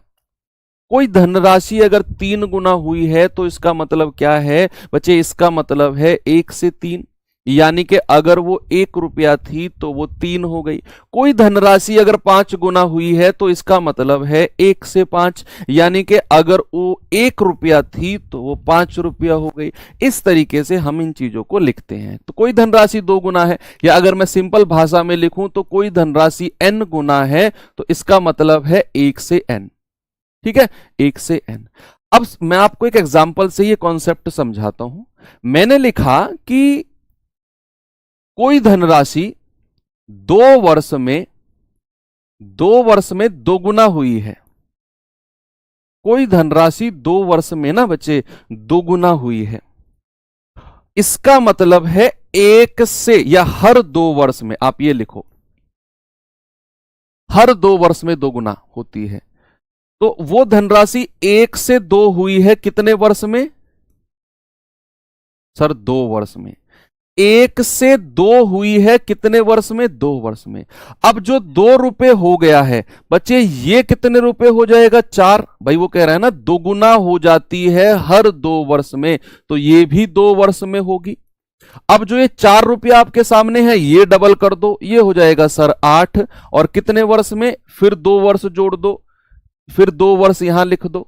कोई धनराशि अगर 3 गुना हुई है तो इसका मतलब क्या है बच्चे, इसका मतलब है 1 से 3। यानी कि अगर वो 1 रुपया थी तो वो 3 हो गई। कोई धनराशि अगर 5 गुना हुई है तो इसका मतलब है 1 से 5, यानी कि अगर वो 1 रुपया थी तो वो 5 रुपया हो गई। इस तरीके से हम इन चीजों को लिखते हैं। तो कोई धनराशि 2 गुना है, या अगर मैं सिंपल भाषा में लिखूं तो कोई धनराशि n गुना है तो इसका मतलब है 1 से n। ठीक है, 1 से n। अब मैं आपको एक एग्जाम्पल से ये कॉन्सेप्ट समझाता हूं। मैंने लिखा कि कोई धनराशि 2 वर्ष में 2 गुना हुई है। कोई धनराशि 2 वर्ष में ना बच्चे 2 गुना हुई है। इसका मतलब है 1 से, या हर 2 वर्ष में, आप ये लिखो, हर 2 वर्ष में 2 गुना होती है। तो वो धनराशि 1 से 2 हुई है कितने वर्ष में सर? 2 वर्ष में। 1 से 2 हुई है कितने वर्ष में? 2 वर्ष में। अब जो 2 रुपए हो गया है बच्चे, ये कितने रुपए हो जाएगा? 4। भाई वो कह रहा है ना 2 गुना हो जाती है हर 2 वर्ष में, तो ये भी 2 वर्ष में होगी। अब जो ये 4 रुपया आपके सामने है ये डबल कर दो, ये हो जाएगा सर 8। और कितने वर्ष में? फिर 2 वर्ष जोड़ दो, फिर 2 वर्ष यहां लिख दो।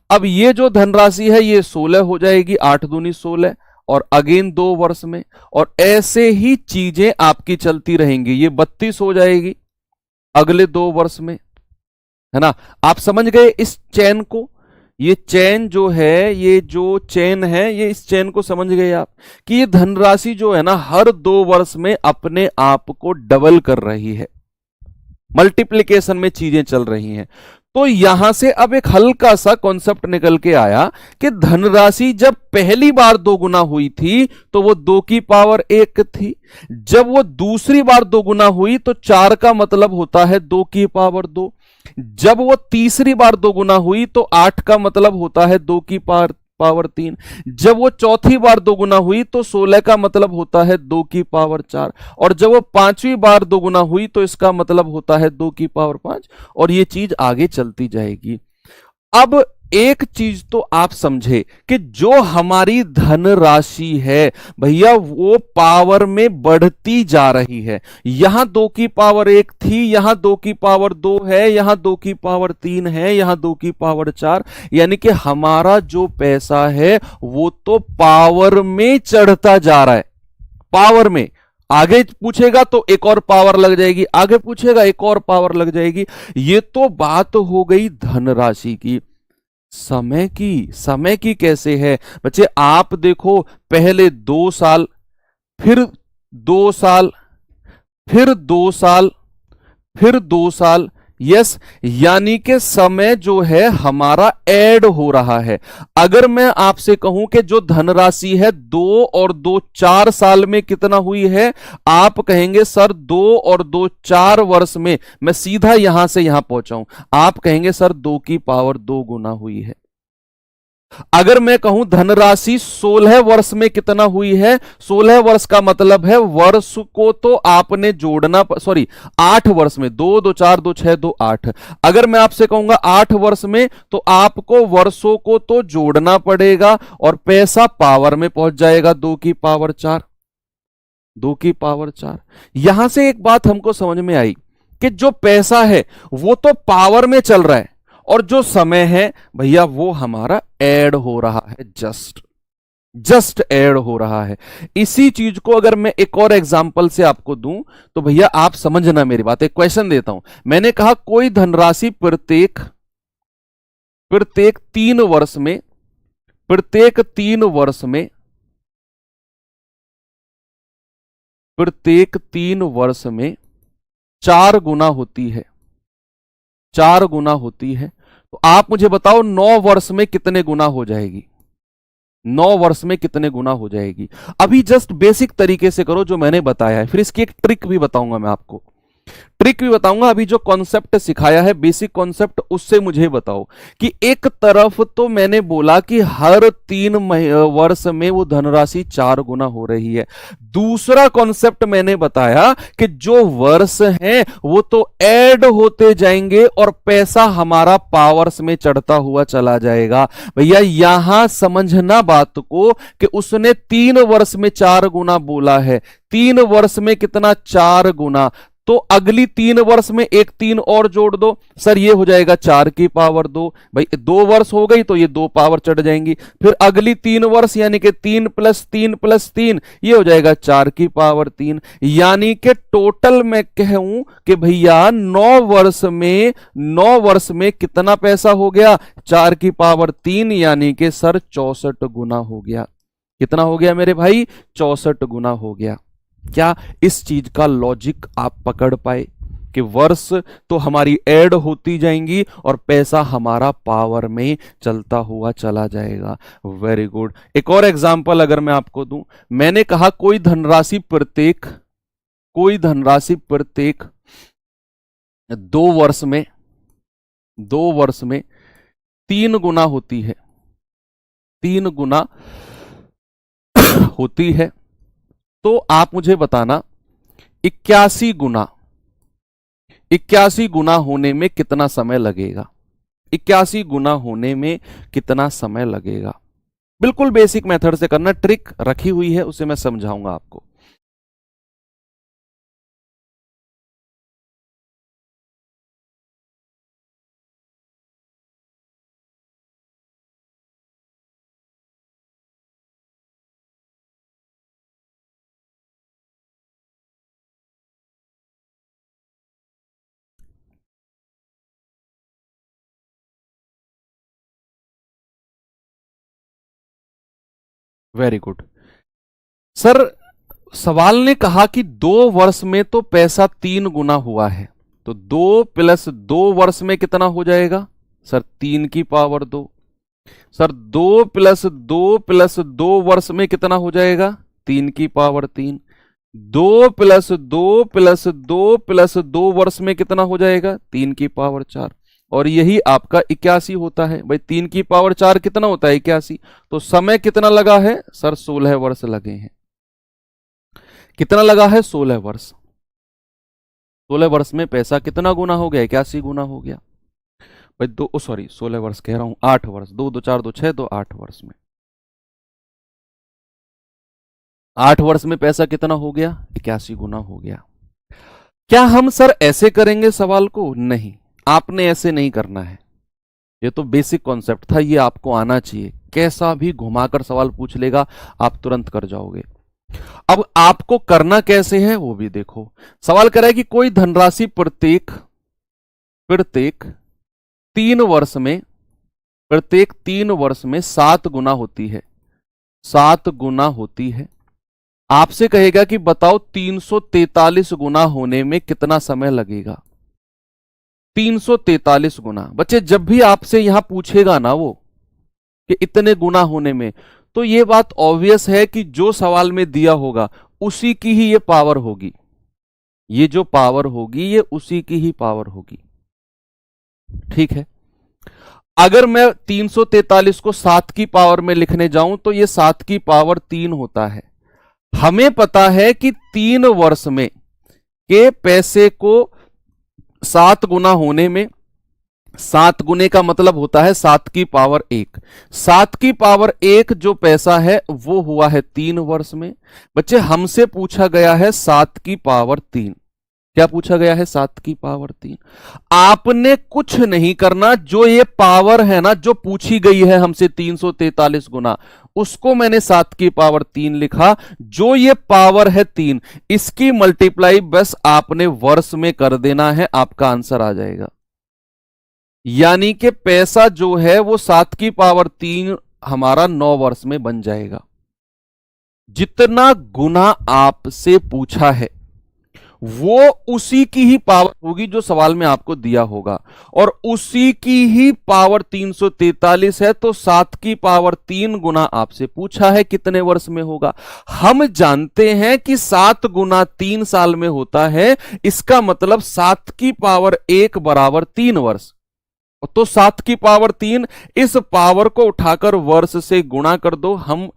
अब ये जो धनराशि है ये 16 हो जाएगी, 8 दूनी 16, और अगेन 2 वर्ष में। और ऐसे ही चीजें आपकी चलती रहेंगी। ये 32 हो जाएगी अगले 2 वर्ष में, है ना? आप समझ गए इस चैन को? ये चैन जो है, ये जो चैन है, ये इस चैन को समझ गए आप कि ये धनराशि जो है ना हर 2 वर्ष में अपने आप को डबल कर रही है, मल्टीप्लिकेशन में चीजें चल रही हैं। तो यहां से अब एक हल्का सा कॉन्सेप्ट निकल के आया कि धनराशि जब पहली बार 2 गुना हुई थी तो वो 2 की पावर 1 थी। जब वो दूसरी बार 2 गुना हुई तो 4 का मतलब होता है 2 की पावर 2। जब वो तीसरी बार 2 गुना हुई तो 8 का मतलब होता है 2 की पावर 3। जब वो चौथी बार 2 गुना हुई तो 16 का मतलब होता है 2 की पावर 4। और जब वो 5वीं बार 2 गुना हुई तो इसका मतलब होता है 2 की पावर 5। और ये चीज आगे चलती जाएगी। अब एक चीज तो आप समझे कि जो हमारी धनराशि है भैया वो पावर में बढ़ती जा रही है। यहां 2 की पावर 1 थी, यहां 2 की पावर 2 है, यहां 2 की पावर 3 है, यहां 2 की पावर 4। यानी कि हमारा जो पैसा है वो तो पावर में चढ़ता जा रहा है, पावर में। आगे पूछेगा तो एक और पावर लग जाएगी, आगे पूछेगा एक और पावर लग जाएगी। ये तो बात हो गई धनराशि की। समय की कैसे है बच्चे? आप देखो, पहले 2 साल, फिर 2 साल, फिर 2 साल, फिर 2 साल। यस, यानी कि समय जो है हमारा ऐड हो रहा है। अगर मैं आपसे कहूं कि जो धनराशि है 2 और 2 4 साल में कितना हुई है, आप कहेंगे सर 2 और 2 4 वर्ष में, मैं सीधा यहां से यहां पहुंचाऊं, आप कहेंगे सर 2 की पावर 2 गुना हुई है। अगर मैं कहूं धनराशि 16 वर्ष में कितना हुई है, 16 वर्ष का मतलब है वर्ष को तो आपने जोड़ना, सॉरी 8 वर्ष में, 2 2 4 2 6 2 8। अगर मैं आपसे कहूंगा 8 वर्ष में तो आपको वर्षों को तो जोड़ना पड़ेगा और पैसा पावर में पहुंच जाएगा 2 की पावर 4, 2 की पावर 4। यहां से एक बात हमको समझ में आई कि जो पैसा है वो तो पावर में चल रहा है और जो समय है भैया वो हमारा ऐड हो रहा है, जस्ट ऐड हो रहा है। इसी चीज को अगर मैं एक और एग्जांपल से आपको दूं तो भैया आप समझना मेरी बात। एक क्वेश्चन देता हूं, मैंने कहा कोई धनराशि प्रत्येक 3 वर्ष में, प्रत्येक 3 वर्ष में, प्रत्येक 3 वर्ष में 4 गुना होती है, 4 गुना होती है। तो आप मुझे बताओ 9 वर्ष में कितने गुना हो जाएगी? 9 वर्ष में कितने गुना हो जाएगी? अभी जस्ट बेसिक तरीके से करो जो मैंने बताया है, फिर इसकी एक ट्रिक भी बताऊंगा मैं आपको। ट्रिक भी बताऊंगा, अभी जो कॉन्सेप्ट सिखाया है बेसिक कॉन्सेप्ट उससे मुझे बताओ कि एक तरफ तो मैंने बोला कि हर 3 वर्ष में वो धनराशि 4 गुना हो रही है, दूसरा कॉन्सेप्ट मैंने बताया कि जो वर्ष हैं वो तो ऐड होते जाएंगे और पैसा हमारा पावर्स में चढ़ता हुआ चला जाएगा। भैया यहां समझना बात को कि उसने 3 वर्ष में 4 गुना बोला है, 3 वर्ष में कितना 4 गुना, तो अगली 3 वर्ष में एक 3 और जोड़ दो सर, ये हो जाएगा 4 की पावर 2। भाई 2 वर्ष हो गई तो ये 2 पावर चढ़ जाएंगी, फिर अगली 3 वर्ष यानी कि 3 + 3 + 3 ये हो जाएगा 4 की पावर 3। यानी कि टोटल मैं कहूं कि भैया 9 वर्ष में कितना पैसा हो गया, 4 की पावर 3, यानी कि सर 64 गुना हो गया। कितना हो गया मेरे भाई, 64 गुना हो गया। क्या इस चीज का लॉजिक आप पकड़ पाए कि वर्ष तो हमारी ऐड होती जाएंगी और पैसा हमारा पावर में चलता हुआ चला जाएगा। Very good. एक और एग्जांपल अगर मैं आपको दूं, मैंने कहा कोई धनराशि प्रत्येक 2 वर्ष में 3 गुना होती है, 3 गुना होती है, तो आप मुझे बताना 81 गुना होने में कितना समय लगेगा, 81 गुना होने में कितना समय लगेगा। बिल्कुल बेसिक मेथड से करना, ट्रिक रखी हुई है उसे मैं समझाऊंगा आपको। वेरी गुड सर, सवाल ने कहा कि 2 वर्ष में तो पैसा 3 गुना हुआ है, तो 2 + 2 वर्ष में कितना हो जाएगा सर, 3 की पावर 2। सर 2 + 2 + 2 वर्ष में कितना हो जाएगा, 3 की पावर 3। 2 + 2 + 2 + 2 वर्ष में कितना हो जाएगा, 3 की पावर 4। और यही आपका 81 होता है। भाई 3 की पावर 4 कितना होता है, 81। तो समय कितना लगा है सर, 16 वर्ष लगे हैं। कितना लगा है, 16 वर्ष। 16 वर्ष में पैसा कितना गुना हो गया, 81 गुना हो गया। भाई 16 वर्ष कह रहा हूं, 8 वर्ष, 2 2 4 2 6 तो 8 वर्ष में, 8 वर्ष में पैसा कितना हो गया, 81 गुना हो गया। क्या हम सर ऐसे करेंगे सवाल को, नहीं, आपने ऐसे नहीं करना है। ये तो बेसिक कॉन्सेप्ट था, ये आपको आना चाहिए। कैसा भी घुमाकर सवाल पूछ लेगा आप तुरंत कर जाओगे। अब आपको करना कैसे है वो भी देखो। सवाल कर रहा है कि कोई धनराशि प्रत्येक 3 वर्ष में 7 गुना होती है, 7 गुना होती है। आपसे कहेगा कि बताओ 343 गुना होने में कितना समय लगेगा। 343 गुना। बच्चे जब भी आपसे यहां पूछेगा ना वो कि इतने गुना होने में, तो ये बात ऑब्वियस है कि जो सवाल में दिया होगा उसी की ही ये पावर होगी। ये जो पावर होगी ये उसी की ही पावर होगी। ठीक है। अगर मैं 343 को 7 की पावर में लिखने जाऊं तो ये 7 की पावर 3 होता है। हमें पता है कि 3 वर्ष में के पैसे को 7 गुना होने में, 7 गुने का मतलब होता है 7 की पावर 1। 7 की पावर 1 जो पैसा है वो हुआ है 3 वर्ष में। बच्चे हमसे पूछा गया है 7 की पावर 3। क्या पूछा गया है, 7 की पावर 3। आपने कुछ नहीं करना, जो ये पावर है ना जो पूछी गई है हमसे 343 गुना, उसको मैंने 7 की पावर 3 लिखा। जो ये पावर है 3, इसकी मल्टीप्लाई बस आपने वर्ष में कर देना है, आपका आंसर आ जाएगा। यानी कि पैसा जो है वो 7 की पावर 3 हमारा 9 वर्ष में बन जाएगा। जितना गुना आपसे पूछा है वो उसी की ही पावर होगी जो सवाल में आपको दिया होगा, और उसी की ही पावर 343 है, तो 7 की पावर 3 गुना आपसे पूछा है कितने वर्ष में होगा। हम जानते हैं कि 7 गुना 3 साल में होता है, इसका मतलब 7 की पावर 1 बराबर 3 वर्ष। तो 7 की पावर 3, इस पावर को उठाकर वर्ष से गुणा कर दो, हम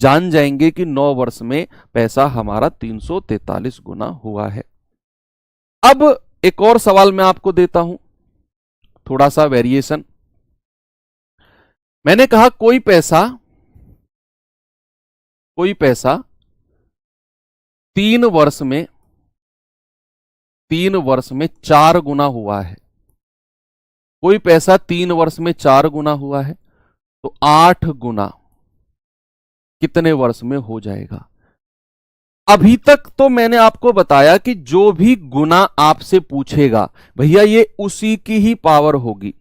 जान जाएंगे कि 9 वर्ष में पैसा हमारा 343 गुना हुआ है। अब एक और सवाल मैं आपको देता हूं, थोड़ा सा वेरिएशन। मैंने कहा कोई पैसा 3 वर्ष में 4 गुना हुआ है। कोई पैसा 3 वर्ष में 4 गुना हुआ है, तो 8 गुना कितने वर्ष में हो जाएगा। अभी तक तो मैंने आपको बताया कि जो भी गुना आपसे पूछेगा भैया ये उसी की ही पावर होगी,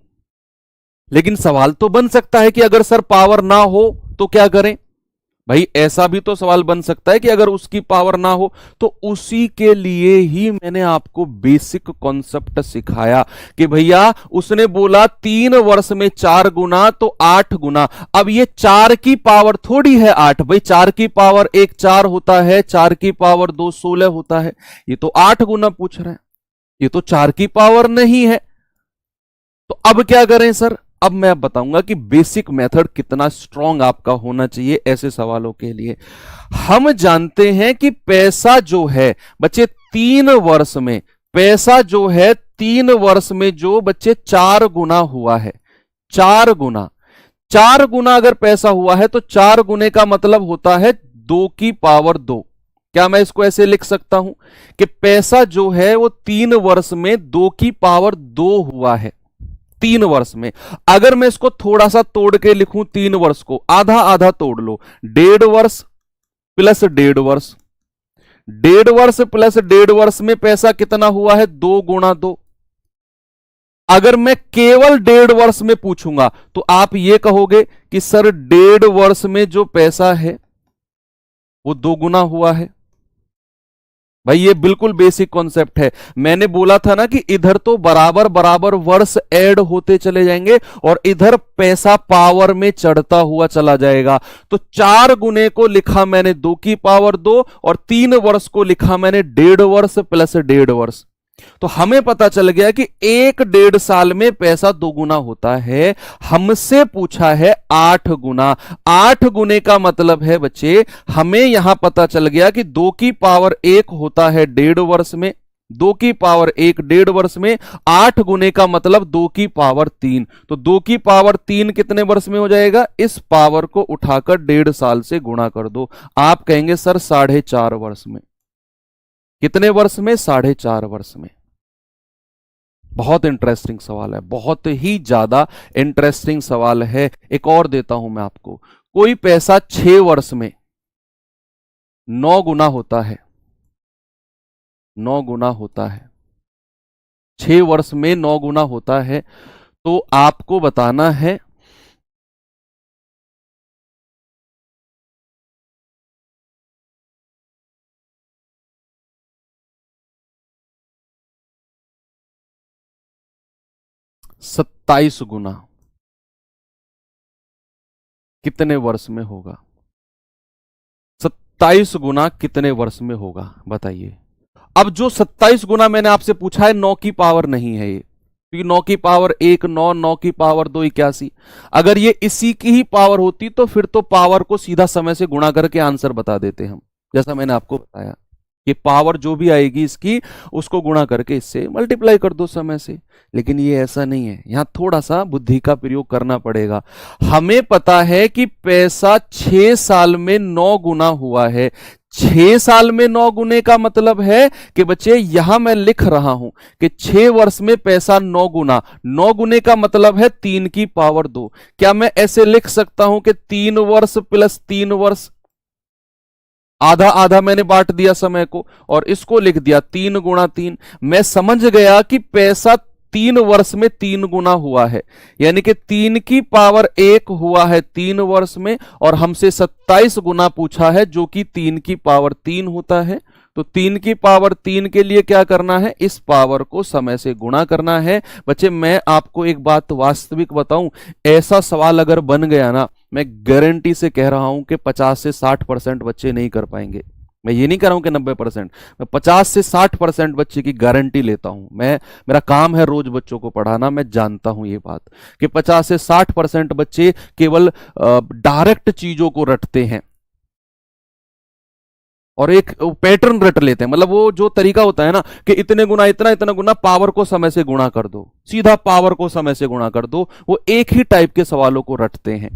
लेकिन सवाल तो बन सकता है कि अगर सर पावर ना हो तो क्या करें। भाई ऐसा भी तो सवाल बन सकता है कि अगर उसकी पावर ना हो, तो उसी के लिए ही मैंने आपको बेसिक कॉन्सेप्ट सिखाया कि भैया उसने बोला 3 वर्ष में 4 गुना तो 8 गुना। अब ये 4 की पावर थोड़ी है 8, भाई 4 की पावर 1 4 होता है, 4 की पावर 2 16 होता है, ये तो 8 गुना पूछ रहे हैं, ये तो 4 की पावर नहीं है। तो अब क्या करें सर, अब मैं बताऊंगा कि बेसिक मेथड कितना स्ट्रांग आपका होना चाहिए ऐसे सवालों के लिए। हम जानते हैं कि पैसा जो है बच्चे 3 वर्ष में, पैसा जो है 3 वर्ष में जो बच्चे 4 गुना हुआ है, 4 गुना अगर पैसा हुआ है तो 4 गुने का मतलब होता है 2 की पावर 2। क्या मैं इसको ऐसे लिख सकता हूं कि पैसा जो है वो 3 वर्ष में 2 की पावर 2 हुआ है, 3 वर्ष में। अगर मैं इसको थोड़ा सा तोड़ के लिखूं, 3 वर्ष को आधा आधा तोड़ लो, 1.5 वर्ष प्लस 1.5 वर्ष, 1.5 वर्ष प्लस 1.5 वर्ष में पैसा कितना हुआ है 2 गुना 2। अगर मैं केवल 1.5 वर्ष में पूछूंगा तो आप ये कहोगे कि सर 1.5 वर्ष में जो पैसा है वो 2 गुना हुआ है। भाई ये बिल्कुल बेसिक कॉन्सेप्ट है। मैंने बोला था ना कि इधर तो बराबर बराबर वर्ष ऐड होते चले जाएंगे और इधर पैसा पावर में चढ़ता हुआ चला जाएगा। तो 4 गुने को लिखा मैंने 2 की पावर 2 और 3 वर्ष को लिखा मैंने 1.5 वर्ष प्लस 1.5 वर्ष। तो हमें पता चल गया कि 1.5 साल में पैसा 2 गुना होता है। हमसे पूछा है 8 गुना। 8 गुने का मतलब है बच्चे, हमें यहां पता चल गया कि 2 की पावर 1 होता है 1.5 वर्ष में, 2 की पावर 1 1.5 वर्ष में, 8 गुने का मतलब 2 की पावर 3। तो 2 की पावर 3 कितने वर्ष में हो जाएगा, इस पावर को उठाकर 1.5 साल से गुणा कर दो। आप कहेंगे सर 4.5 वर्ष में। कितने वर्ष में, 4.5 वर्ष में। बहुत इंटरेस्टिंग सवाल है, बहुत ही ज्यादा इंटरेस्टिंग सवाल है। एक और देता हूं मैं आपको। कोई पैसा 6 वर्ष में 9 गुना होता है, 9 गुना होता है, 6 वर्ष में 9 गुना होता है, तो आपको बताना है सत्ताईस गुना कितने वर्ष में होगा। 27 गुना कितने वर्ष में होगा बताइए। अब जो 27 गुना मैंने आपसे पूछा है 9 की पावर नहीं है ये, क्योंकि 9 की पावर 1 9, 9 की पावर 2 81। अगर ये इसी की ही पावर होती तो फिर तो पावर को सीधा समय से गुणा करके आंसर बता देते हम, जैसा मैंने आपको बताया कि पावर जो भी आएगी इसकी उसको गुणा करके इससे मल्टीप्लाई कर दो समय से। लेकिन ये ऐसा नहीं है, यहां थोड़ा सा बुद्धि का प्रयोग करना पड़ेगा। हमें पता है कि पैसा 6 साल में 9 गुना हुआ है। 6 साल में 9 गुने का मतलब है कि बच्चे यहां मैं लिख रहा हूं कि 6 वर्ष में पैसा 9 गुना, 9 गुने का मतलब है 3 की पावर 2। क्या मैं ऐसे लिख सकता हूं कि 3 वर्ष प्लस 3 वर्ष, आधा आधा मैंने बांट दिया समय को और इसको लिख दिया 3 गुणा 3। मैं समझ गया कि पैसा 3 वर्ष में 3 गुना हुआ है, यानी कि 3 की पावर 1 हुआ है 3 वर्ष में, और हमसे 27 गुना पूछा है जो कि 3 की पावर 3 होता है। तो 3 की पावर 3 के लिए क्या करना है, इस पावर को समय से गुणा करना है। बच्चे मैं आपको एक बात वास्तविक बताऊं, ऐसा सवाल अगर बन गया ना, मैं गारंटी से कह रहा हूं कि 50 से 60% बच्चे नहीं कर पाएंगे। मैं ये नहीं कह रहा हूं कि 90%, मैं 50 से 60% बच्चे की गारंटी लेता हूं। मेरा काम है रोज बच्चों को पढ़ाना, मैं जानता हूं ये बात कि 50 से 60% बच्चे केवल डायरेक्ट चीजों को रटते हैं और एक पैटर्न रट लेते हैं। मतलब वो जो तरीका होता है ना कि इतने गुना इतना, इतना गुना, पावर को समय से गुणा कर दो, सीधा पावर को समय से गुणा कर दो, वो एक ही टाइप के सवालों को रटते हैं।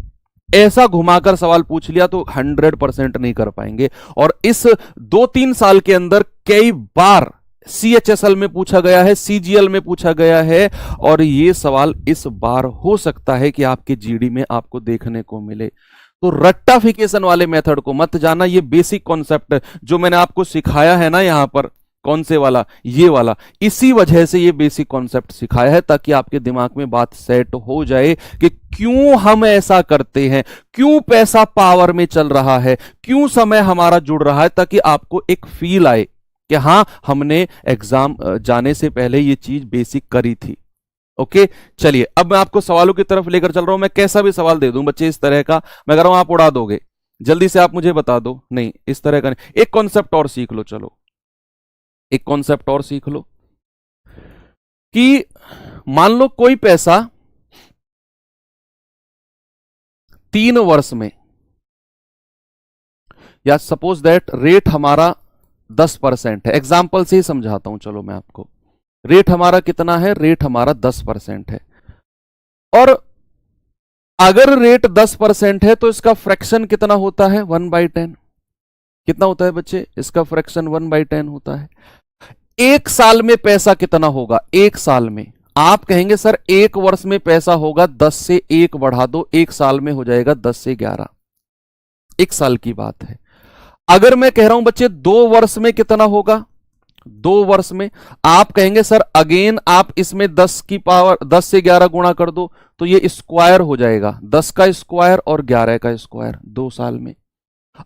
ऐसा घुमाकर सवाल पूछ लिया तो 100% नहीं कर पाएंगे। और इस 2-3 साल के अंदर कई बार CHSL में पूछा गया है, CGL में पूछा गया है, और ये सवाल इस बार हो सकता है कि आपके GD में आपको देखने को मिले। तो रट्टाफिकेशन वाले मेथड को मत जाना। ये बेसिक कॉन्सेप्ट जो मैंने आपको सिखाया है ना यहां पर, कौन से वाला, ये वाला, इसी वजह से ये बेसिक कॉन्सेप्ट सिखाया है ताकि आपके दिमाग में बात सेट हो जाए कि क्यों हम ऐसा करते हैं, क्यों पैसा पावर में चल रहा है, क्यों समय हमारा जुड़ रहा है, ताकि आपको एक फील आए कि हां हमने एग्जाम जाने से पहले ये चीज बेसिक करी थी। ओके चलिए, अब मैं आपको सवालों की तरफ लेकर चल रहा हूं। मैं कैसा भी सवाल दे दूं बच्चे इस तरह का, मैं कह रहा हूं आप उड़ा दोगे, जल्दी से आप मुझे बता दो। नहीं इस तरह का नहीं, एक कॉन्सेप्ट और सीख लो। चलो एक कॉन्सेप्ट और सीख लो कि मान लो कोई पैसा 3 वर्ष में, या सपोज दैट रेट हमारा 10% है, एग्जाम्पल से ही समझाता हूं। चलो मैं आपको, रेट हमारा कितना है, रेट हमारा 10% है, और अगर रेट 10% है तो इसका फ्रैक्शन कितना होता है, 1/10। कितना होता है बच्चे, इसका फ्रैक्शन 1/10 होता है। एक साल में पैसा कितना होगा, एक साल में, आप कहेंगे सर एक वर्ष में पैसा होगा, 10 से 1 बढ़ा दो, एक साल में हो जाएगा 10 से 11, एक साल की बात है। अगर मैं कह रहा हूं बच्चे 2 वर्ष में कितना होगा, 2 वर्ष में, आप कहेंगे सर अगेन आप इसमें 10 की पावर 10 से 11 गुणा कर दो तो ये स्क्वायर हो जाएगा, 10 का स्क्वायर और 11 का स्क्वायर 2 साल में।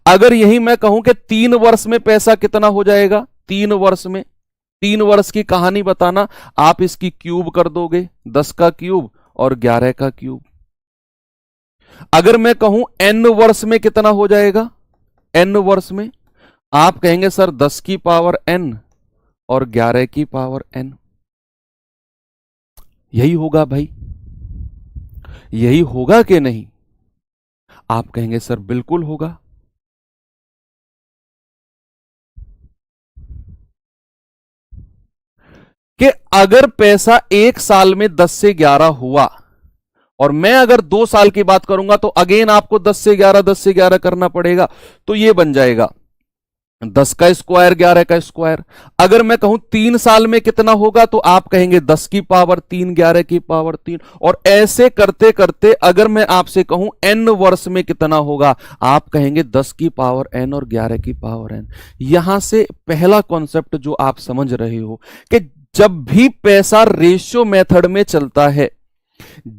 अगर यही मैं कहूं कि 3 वर्ष में पैसा कितना हो जाएगा, 3 वर्ष में, 3 वर्ष की कहानी बताना, आप इसकी क्यूब कर दोगे, 10 का क्यूब और 11 का क्यूब। अगर मैं कहूं n वर्ष में कितना हो जाएगा, n वर्ष में, आप कहेंगे सर 10 की पावर n और 11 की पावर n। यही होगा भाई, यही होगा कि नहीं, आप कहेंगे सर बिल्कुल होगा। कि अगर पैसा एक साल में 10 से 11 हुआ, और मैं अगर 2 साल की बात करूंगा तो अगेन आपको 10 से 11 10 से 11 करना पड़ेगा, तो ये बन जाएगा 10 का स्क्वायर 11 का स्क्वायर। अगर मैं कहूं 3 साल में कितना होगा तो आप कहेंगे 10 की पावर 3 11 की पावर 3, और ऐसे करते करते अगर मैं आपसे कहूं n वर्ष में कितना होगा, आप कहेंगे 10 की पावर n और 11 की पावर n। यहां से पहला कॉन्सेप्ट जो आप समझ रहे हो कि जब भी पैसा रेशियो मेथड में चलता है,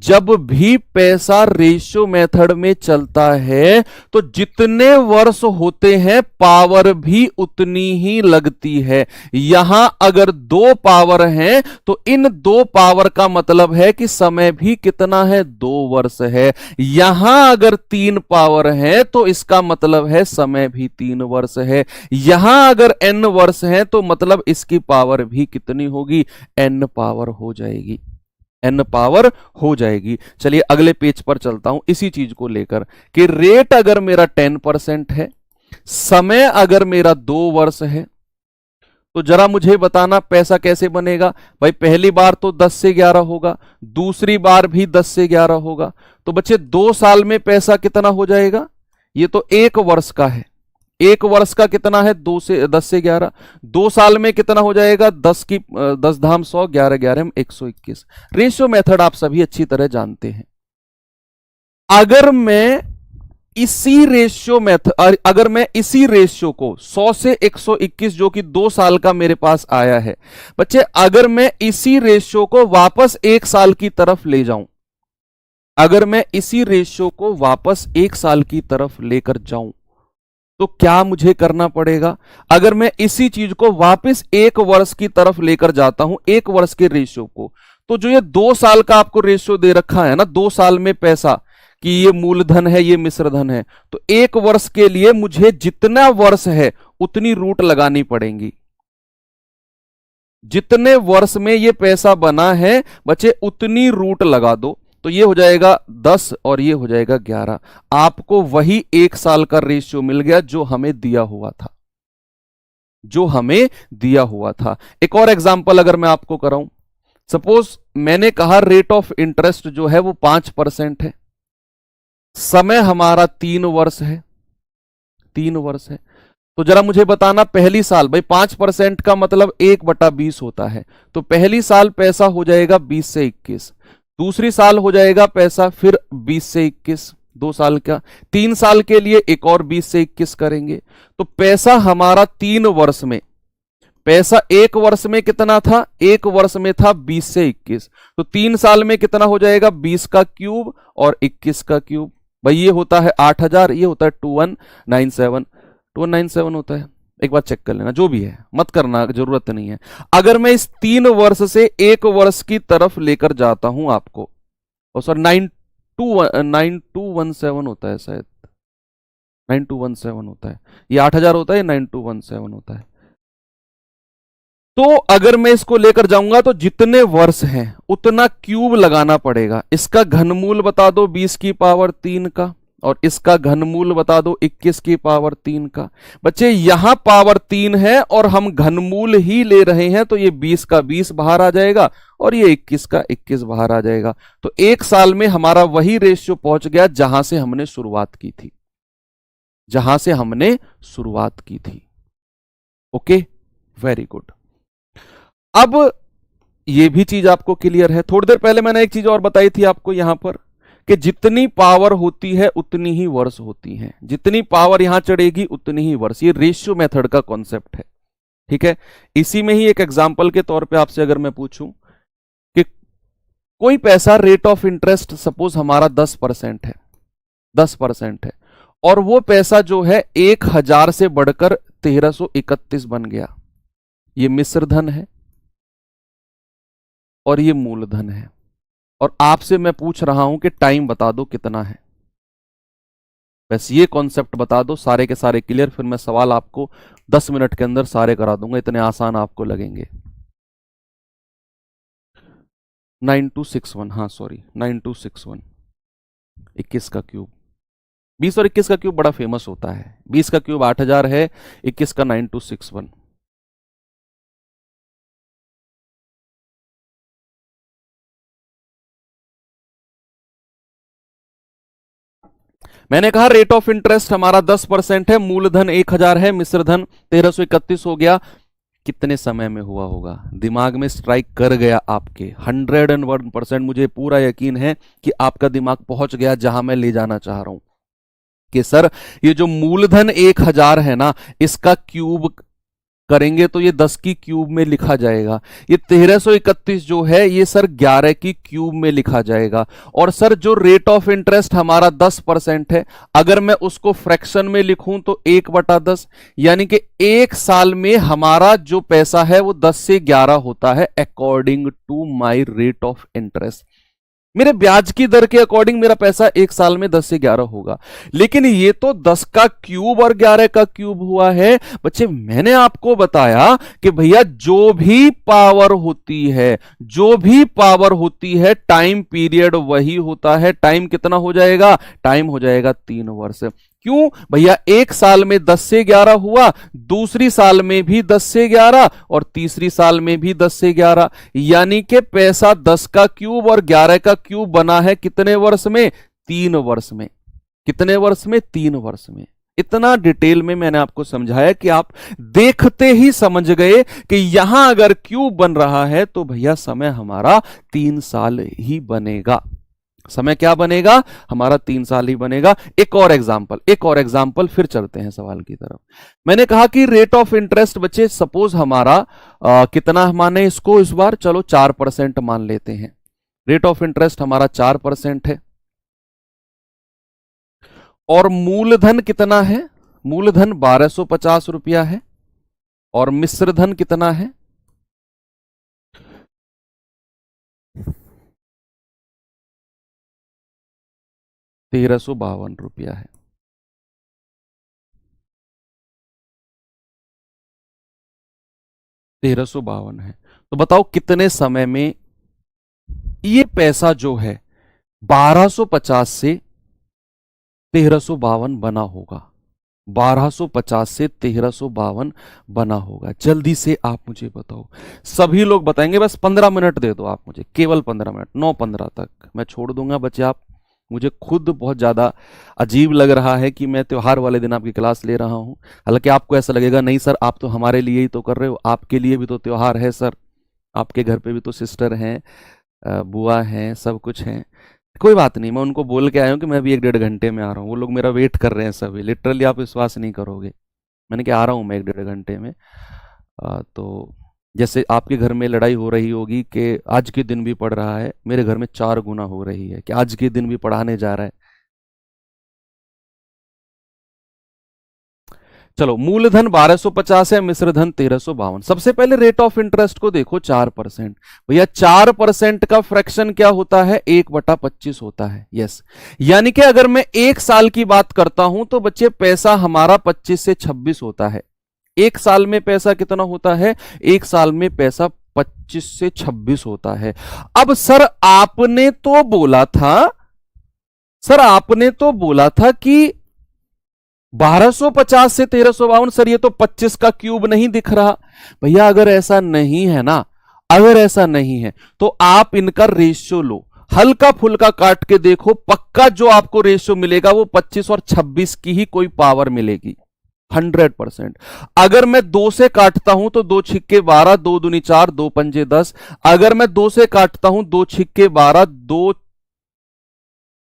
जब भी पैसा रेशियो मेथड में चलता है तो जितने वर्ष होते हैं पावर भी उतनी ही लगती है। यहां अगर 2 पावर हैं तो इन 2 पावर का मतलब है कि समय भी कितना है, 2 वर्ष है। यहां अगर 3 पावर है तो इसका मतलब है समय भी 3 वर्ष है। यहां अगर n वर्ष है तो मतलब इसकी पावर भी कितनी होगी, n पावर हो जाएगी, n पावर हो जाएगी। चलिए अगले पेज पर चलता हूं इसी चीज को लेकर कि रेट अगर मेरा 10% है, समय अगर मेरा 2 वर्ष है, तो जरा मुझे बताना पैसा कैसे बनेगा। भाई पहली बार तो 10 से 11 होगा, दूसरी बार भी 10 से 11 होगा, तो बच्चे 2 साल में पैसा कितना हो जाएगा, ये तो 1 वर्ष का है, 1 वर्ष का कितना है 10 से 11, 2 साल में कितना हो जाएगा 10 की 10 धाम 100, 11 11 121। रेशियो मेथड आप सभी अच्छी तरह जानते हैं। अगर मैं इसी रेशियो मेथड, अगर मैं इसी रेशियो को 100 से 121 जो कि 2 साल का मेरे पास आया है बच्चे, अगर मैं इसी रेशियो को वापस 1 साल की तरफ ले जाऊं, अगर मैं इसी रेशियो को वापस 1 साल की तरफ लेकर जाऊं तो क्या मुझे करना पड़ेगा? अगर मैं इसी चीज को वापस 1 वर्ष की तरफ लेकर जाता हूं, 1 वर्ष के रेशियो को, तो जो ये 2 साल का आपको रेशियो दे रखा है ना, 2 साल में पैसा कि ये मूलधन है, ये मिश्रधन है, तो 1 वर्ष के लिए मुझे जितना वर्ष है उतनी रूट लगानी पड़ेगी। जितने वर्ष में ये पैसा बना है बच्चे उतनी रूट लगा दो, तो ये हो जाएगा 10 और ये हो जाएगा 11। आपको वही 1 साल का रेशियो मिल गया जो हमें दिया हुआ था, जो हमें दिया हुआ था। एक और एग्जांपल अगर मैं आपको कराऊं, सपोज मैंने कहा रेट ऑफ इंटरेस्ट जो है वो 5% है, समय हमारा 3 वर्ष है, 3 वर्ष है। तो जरा मुझे बताना, पहली साल, भाई 5% का मतलब 1/20 होता है, तो पहली साल पैसा हो जाएगा 20 से 21, दूसरी साल हो जाएगा पैसा फिर 20 से 21, 2 साल का, 3 साल के लिए एक और 20 से 21 करेंगे, तो पैसा हमारा 3 वर्ष में, पैसा 1 वर्ष में कितना था? 1 वर्ष में था 20 से 21, तो 3 साल में कितना हो जाएगा? 20 का क्यूब और 21 का क्यूब। भाई ये होता है 8000, ये होता है 2197, 2197 होता है। एक बार चेक कर लेना, जो भी है मत करना, जरूरत नहीं है। अगर मैं इस 3 वर्ष से 1 वर्ष की तरफ लेकर जाता हूं आपको, और सर 9217 होता है शायद, 9217 होता है, ये 8000 होता है, 9217 होता है। तो अगर मैं इसको लेकर जाऊंगा तो जितने वर्ष हैं उतना क्यूब लगाना पड़ेगा। इसका घनमूल बता दो 20 की पावर 3 का, और इसका घनमूल बता दो 21 की पावर 3 का। बच्चे यहां पावर 3 है और हम घनमूल ही ले रहे हैं, तो ये 20 का 20 बाहर आ जाएगा और ये 21 का 21 बाहर आ जाएगा। तो 1 साल में हमारा वही रेशियो पहुंच गया जहां से हमने शुरुआत की थी, जहां से हमने शुरुआत की थी। Okay, very good. अब ये भी चीज आपको क्लियर है। थोड़ी देर पहले मैंने एक चीज और बताई थी आपको यहां पर, कि जितनी पावर होती है उतनी ही वर्ष होती हैं, जितनी पावर यहां चढ़ेगी उतनी ही वर्ष। ये रेशियो मेथड का कॉन्सेप्ट है, ठीक है। इसी में ही एक एग्जांपल के तौर पे आपसे अगर मैं पूछूं कि कोई पैसा रेट ऑफ इंटरेस्ट सपोज हमारा 10% है, 10% है, और वो पैसा जो है 1000 से बढ़कर 1331 बन गया। ये मिश्रधन है और ये मूलधन है, और आपसे मैं पूछ रहा हूं कि टाइम बता दो कितना है। बस ये कॉन्सेप्ट बता दो, सारे के सारे क्लियर। फिर मैं सवाल आपको 10 मिनट के अंदर सारे करा दूंगा, इतने आसान आपको लगेंगे। 9261, हाँ सॉरी 9261, 21 का क्यूब। 20 और 21 का क्यूब बड़ा फेमस होता है। 20 का क्यूब 8000 है, 21 का 9261। मैंने कहा रेट ऑफ इंटरेस्ट हमारा 10% है, मूलधन 1000 है, मिश्रधन 1331 हो गया। कितने समय में हुआ होगा? दिमाग में स्ट्राइक कर गया आपके 101%। मुझे पूरा यकीन है कि आपका दिमाग पहुंच गया जहां मैं ले जाना चाह रहा हूं, कि सर ये जो मूलधन 1000 है ना, इसका क्यूब करेंगे तो ये 10 की क्यूब में लिखा जाएगा। ये 1331 जो है ये सर 11 की क्यूब में लिखा जाएगा। और सर जो रेट ऑफ इंटरेस्ट हमारा 10% है, अगर मैं उसको फ्रैक्शन में लिखूं तो 1/10, यानी कि 1 साल में हमारा जो पैसा है वो 10 से 11 होता है, according to my rate of interest. मेरे ब्याज की दर के अकॉर्डिंग मेरा पैसा 1 साल में 10 से 11 होगा। लेकिन ये तो 10 का क्यूब और 11 का क्यूब हुआ है। बच्चे मैंने आपको बताया कि भैया जो भी पावर होती है, जो भी पावर होती है, टाइम पीरियड वही होता है। टाइम कितना हो जाएगा? टाइम हो जाएगा 3 वर्ष। क्यों भैया? 1 साल में 10 से 11 हुआ, दूसरी साल में भी 10 से 11 और तीसरी साल में भी 10 से 11, यानी कि पैसा 10 का क्यूब और 11 का क्यूब बना है कितने वर्ष में? 3 वर्ष में। कितने वर्ष में? 3 वर्ष में। इतना डिटेल में मैंने आपको समझाया कि आप देखते ही समझ गए कि यहां अगर क्यूब बन रहा है तो भैया समय हमारा 3 साल ही बनेगा। समय क्या बनेगा? हमारा 3 साल ही बनेगा। एक और एग्जाम्पल, फिर चलते हैं सवाल की तरफ। मैंने कहा कि रेट ऑफ इंटरेस्ट बच्चे सपोज हमारा कितना माने इसको इस बार? चलो 4% मान लेते हैं। रेट ऑफ इंटरेस्ट हमारा 4% है, और मूलधन कितना है? मूलधन 1250 है और मिश्र धन कितना है? 1352 रुपया है। 1352 है। तो बताओ कितने समय में ये पैसा जो है 1250 से 1352 बना होगा? 1250 से 1352 बना होगा। जल्दी से आप मुझे बताओ। सभी लोग बताएंगे। बस 15 मिनट दे दो आप मुझे, केवल 15 मिनट, 9:15 तक मैं छोड़ दूंगा बच्चे। आप मुझे खुद बहुत ज्यादा अजीब लग रहा है कि मैं त्योहार वाले दिन आपकी क्लास ले रहा हूं। हालांकि आपको ऐसा लगेगा नहीं सर, आप तो हमारे लिए ही तो कर रहे हो, आपके लिए भी तो त्योहार है सर, आपके घर पे भी तो सिस्टर हैं, बुआ हैं, सब कुछ हैं। कोई बात नहीं, मैं उनको बोल के आया हूँ कि मैं अभी 1-1.5 घंटे में आ रहा हूँ। वो लोग मेरा वेट कर रहे हैं सभी, लिटरली आप विश्वास नहीं करोगे। मैंने कहा आ रहा हूँ मैं 1-1.5 घंटे में। तो जैसे आपके घर में लड़ाई हो रही होगी कि आज के दिन भी पढ़ रहा है, मेरे घर में 4 गुना हो रही है कि आज के दिन भी पढ़ाने जा रहा है। चलो, मूलधन 1250 है, मिश्रधन 1352। सबसे पहले रेट ऑफ इंटरेस्ट को देखो, 4%। भैया 4% का फ्रैक्शन क्या होता है? 1/25 होता है। यस, यानी कि अगर मैं 1 साल की बात करता हूं तो बच्चे पैसा हमारा 25 से 26 होता है। 1 साल में पैसा कितना होता है? 1 साल में पैसा 25 से 26 होता है। अब सर आपने तो बोला था, सर आपने तो बोला था कि 1250 से 1352। सर ये तो 25 का क्यूब नहीं दिख रहा। भैया अगर ऐसा नहीं है ना, अगर ऐसा नहीं है तो आप इनका रेशियो लो, हल्का फुल्का काट के देखो, पक्का जो आपको रेशियो मिलेगा वो 25 और 26 की ही कोई पावर मिलेगी, 100%। अगर मैं 2 से काटता हूं तो 2 छिक्के 12, 2 दूनी 4, 2 पंजे 10। अगर मैं 2 से काटता हूं, 2 छिक्के 12, 2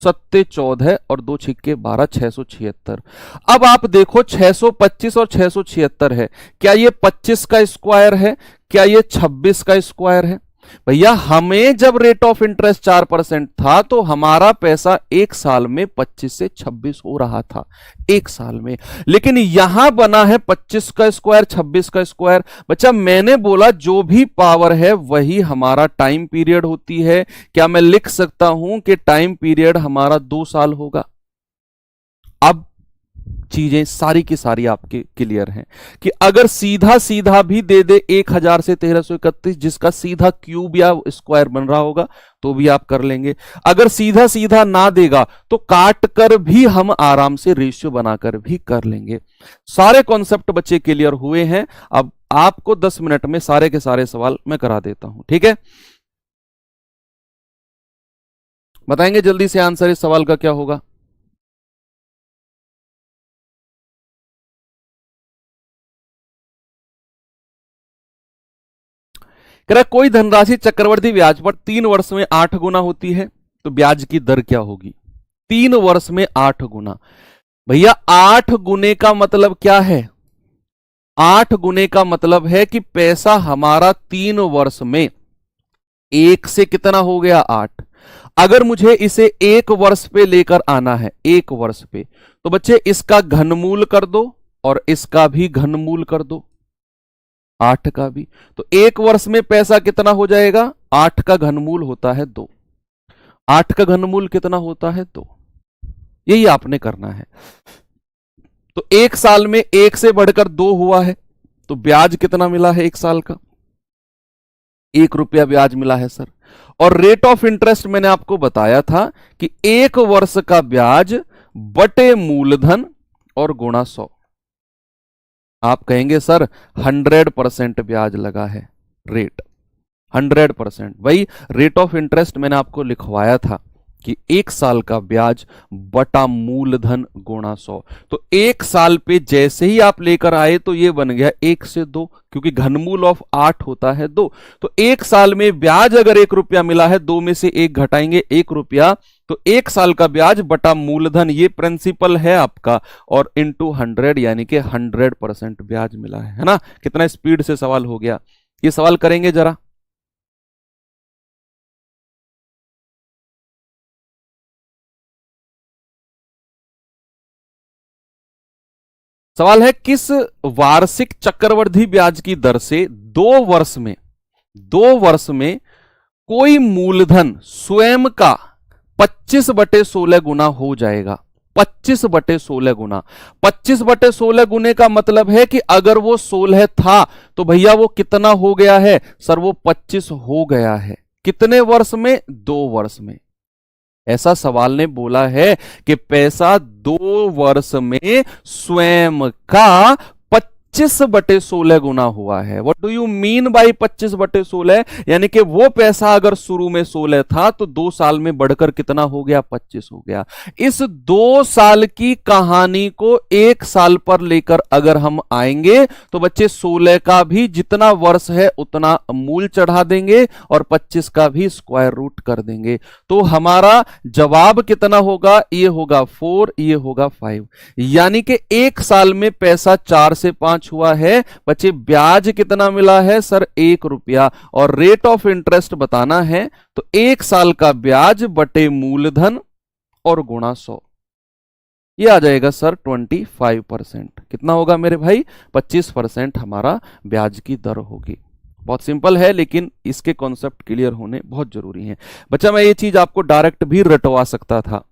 सत्ते 14 और 2 छिक्के 12, 676। अब आप देखो 625 और 676 है, क्या ये 25 का स्क्वायर है? क्या ये 26 का स्क्वायर है? भैया हमें जब रेट ऑफ इंटरेस्ट 4% था तो हमारा पैसा 1 साल में 25 से 26 हो रहा था, 1 साल में। लेकिन यहां बना है 25 का स्क्वायर, 26 का स्क्वायर। बच्चा मैंने बोला जो भी पावर है वही हमारा टाइम पीरियड होती है। क्या मैं लिख सकता हूं कि टाइम पीरियड हमारा 2 साल होगा? अब चीजें सारी की सारी आपके क्लियर हैं कि अगर सीधा सीधा भी दे दे 1000 से 1331, जिसका सीधा क्यूब या स्क्वायर बन रहा होगा, तो भी आप कर लेंगे। अगर सीधा सीधा ना देगा तो काट कर भी हम आराम से रेशियो बनाकर भी कर लेंगे। सारे कॉन्सेप्ट बच्चे क्लियर हुए हैं। अब आपको 10 मिनट में सारे के सारे सवाल मैं करा देता हूं, ठीक है? बताएंगे जल्दी से आंसर इस सवाल का क्या होगा? कह रहा कोई धनराशि चक्रवर्ती ब्याज पर 3 वर्ष में 8 गुना होती है, तो ब्याज की दर क्या होगी? 3 वर्ष में 8 गुना। भैया 8 गुने का मतलब क्या है? 8 गुने का मतलब है कि पैसा हमारा 3 वर्ष में एक से कितना हो गया? 8। अगर मुझे इसे 1 वर्ष पे लेकर आना है, 1 वर्ष पे, तो बच्चे इसका घनमूल कर दो और इसका भी घनमूल कर दो, 8 का भी। तो 1 वर्ष में पैसा कितना हो जाएगा? 8 का घनमूल होता है 2। 8 का घनमूल कितना होता है? 2। यही आपने करना है। तो 1 साल में 1 से बढ़कर 2 हुआ है, तो ब्याज कितना मिला है 1 साल का? 1 रुपया ब्याज मिला है सर। और रेट ऑफ इंटरेस्ट मैंने आपको बताया था कि 1 वर्ष का ब्याज बटे मूलधन और गुणा 100। आप कहेंगे सर 100% ब्याज लगा है, रेट 100%। वही रेट ऑफ इंटरेस्ट मैंने आपको लिखवाया था कि 1 साल का ब्याज बटा मूलधन गुणा 100। तो 1 साल पे जैसे ही आप लेकर आए तो ये बन गया 1 से 2, क्योंकि घनमूल ऑफ 8 होता है 2। तो 1 साल में ब्याज अगर 1 रुपया मिला है, 2 में से 1 घटाएंगे, 1 रुपया, तो 1 साल का ब्याज बटा मूलधन, ये प्रिंसिपल है आपका, और इंटू 100, यानी कि 100% ब्याज मिला है ना? कितना स्पीड से सवाल हो गया। ये सवाल करेंगे जरा। सवाल है किस वार्षिक चक्रवृद्धि ब्याज की दर से 2 वर्ष में कोई मूलधन स्वयं का 25/16 गुना हो जाएगा। 25/16 गुना। 25/16 गुने का मतलब है कि अगर वो 16 था तो भैया वो कितना हो गया है सर? वो 25 हो गया है। कितने वर्ष में? 2 वर्ष में। ऐसा सवाल ने बोला है कि पैसा 2 वर्ष में स्वयं का 25/16 गुना हुआ है। What do you mean by 25/16? यानी कि वो पैसा अगर शुरू में 16 था तो 2 साल में बढ़कर कितना हो गया? 25 हो गया। इस 2 साल की कहानी को 1 साल पर लेकर अगर हम आएंगे तो बच्चे 16 का भी जितना वर्ष है उतना मूल चढ़ा देंगे और 25 का भी स्क्वायर रूट कर देंगे। तो हमारा जवाब कितना होगा? ये होगा 4, ये होगा 5। यानी कि 1 साल में पैसा 4 से 5 हुआ है। बच्चे ब्याज कितना मिला है सर? 1 रुपया। और रेट ऑफ इंटरेस्ट बताना है तो 1 साल का ब्याज बटे मूलधन और गुणा 100, ये आ जाएगा सर 25%। कितना होगा मेरे भाई? 25% हमारा ब्याज की दर होगी। बहुत सिंपल है लेकिन इसके कॉन्सेप्ट क्लियर होने बहुत जरूरी है। बच्चा मैं ये चीज आपको डायरेक्ट भी रटवा सकता था,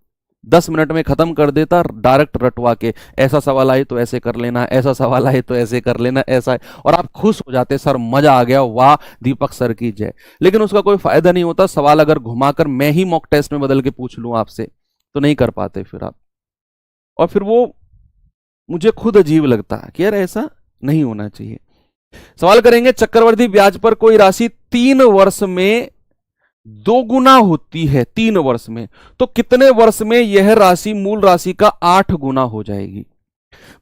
10 मिनट में खत्म कर देता डायरेक्ट रटवा के, ऐसा सवाल आए तो ऐसे कर लेना, ऐसा सवाल आए तो ऐसे कर लेना, ऐसा है, और आप खुश हो जाते सर मजा आ गया, वाह दीपक सर की जय। लेकिन उसका कोई फायदा नहीं होता। सवाल अगर घुमाकर मैं ही मॉक टेस्ट में बदल के पूछ लूं आपसे तो नहीं कर पाते फिर आप, और फिर वो मुझे खुद अजीब लगता है कि यार ऐसा नहीं होना चाहिए। सवाल करेंगे चक्रवृद्धि ब्याज पर कोई राशि 3 वर्ष में 2 गुना होती है। 3 वर्ष में, तो कितने वर्ष में यह राशि मूल राशि का 8 गुना हो जाएगी?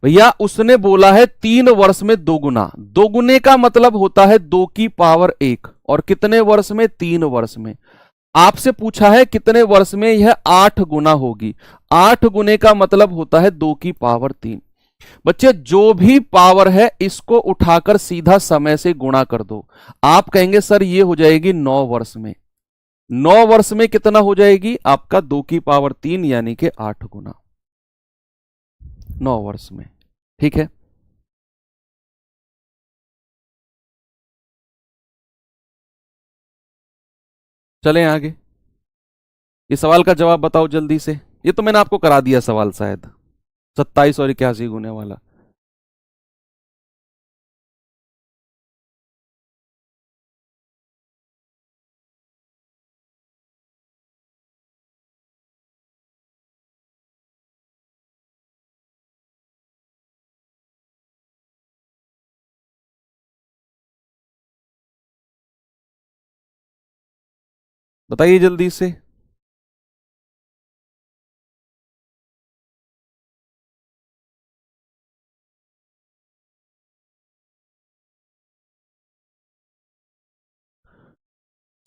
भैया उसने बोला है 3 वर्ष में 2 गुना। 2 गुने का मतलब होता है 2 की पावर 1, और कितने वर्ष में? 3 वर्ष में। आपसे पूछा है कितने वर्ष में यह 8 गुना होगी। 8 गुने का मतलब होता है 2 की पावर 3। बच्चे जो भी पावर है इसको उठाकर सीधा समय से गुणा कर दो। आप कहेंगे सर ये हो जाएगी 9 वर्ष में। 9 वर्ष में कितना हो जाएगी? आपका 2 की पावर 3 यानी कि 8 गुना 9 वर्ष में। ठीक है, चलें आगे। इस सवाल का जवाब बताओ जल्दी से। ये तो मैंने आपको करा दिया सवाल शायद, 27 और 81 गुने वाला। बताइए जल्दी से।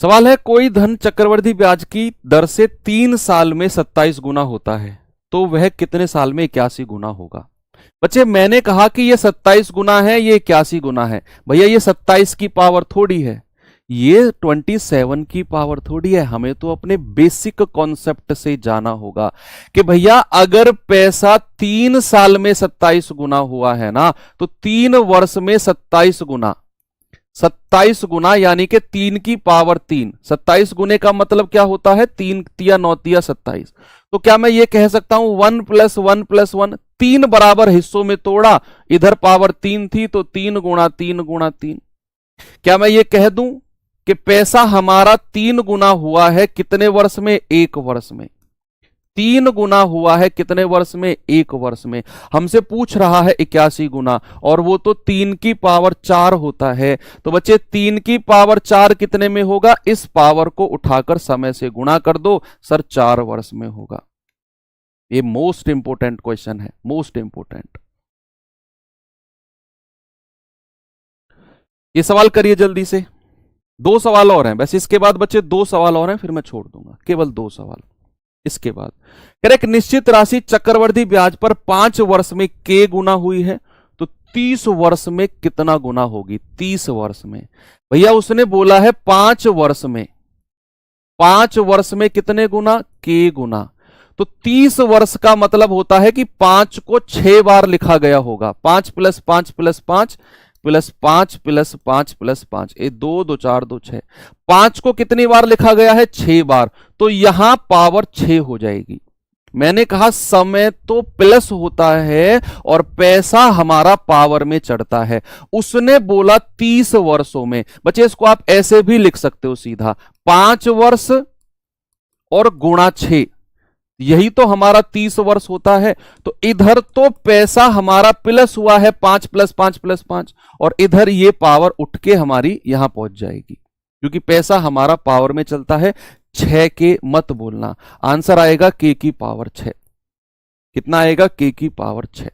सवाल है कोई धन चक्रवृद्धि ब्याज की दर से 3 साल में 27 गुना होता है, तो वह कितने साल में 81 गुना होगा? बच्चे मैंने कहा कि ये 27 गुना है, ये 81 गुना है। भैया ये 27 की पावर थोड़ी है, ये 27 की पावर थोड़ी है। हमें तो अपने बेसिक कॉन्सेप्ट से जाना होगा कि भैया अगर पैसा 3 साल में 27 गुना हुआ है ना, तो 3 वर्ष में 27 गुना, 27 गुना यानी कि 3 की पावर 3। 27 गुने का मतलब क्या होता है? 3 तिया 9 तिया 27। तो क्या मैं ये कह सकता हूं 1 + 1 + 1, 3 बराबर हिस्सों में तोड़ा, इधर पावर 3 थी तो 3 गुणा 3 गुणा 3। क्या मैं ये कह दूं कि पैसा हमारा 3 गुना हुआ है कितने वर्ष में? 1 वर्ष में। 3 गुना हुआ है कितने वर्ष में? 1 वर्ष में। हमसे पूछ रहा है 81 गुना, और वो तो 3 की पावर 4 होता है। तो बच्चे 3 की पावर 4 कितने में होगा? इस पावर को उठाकर समय से गुणा कर दो सर, 4 वर्ष में होगा। ये मोस्ट इंपोर्टेंट क्वेश्चन है, मोस्ट इंपोर्टेंट। ये सवाल करिए जल्दी से। 2 सवाल और हैं, बस इसके बाद बच्चे 2 सवाल और हैं, फिर मैं छोड़ दूंगा। केवल 2 सवाल इसके बाद। एक निश्चित राशि चक्रवृद्धि ब्याज पर 5 वर्ष में k गुना हुई है, तो 30 वर्ष में कितना गुना होगी? 30 वर्ष में भैया उसने बोला है 5 वर्ष में। 5 वर्ष में कितने गुना? k गुना। तो 30 वर्ष का मतलब होता है कि 5 को 6 बार लिखा गया होगा। 5 + 5 + 5 + 5 + 5 + 5, ये 2 2 4 2 6, 5 को कितनी बार लिखा गया है? 6 बार। तो यहां पावर 6 हो जाएगी। मैंने कहा समय तो प्लस होता है और पैसा हमारा पावर में चढ़ता है। उसने बोला 30 वर्षों में। बच्चे इसको आप ऐसे भी लिख सकते हो सीधा, 5 वर्ष और गुणा 6, यही तो हमारा 30 वर्ष होता है। तो इधर तो पैसा हमारा प्लस हुआ है 5 + 5 + 5, और इधर ये पावर उठ के हमारी यहां पहुंच जाएगी, क्योंकि पैसा हमारा पावर में चलता है। 6 के मत बोलना, आंसर आएगा k की पावर 6। कितना आएगा? k की पावर 6।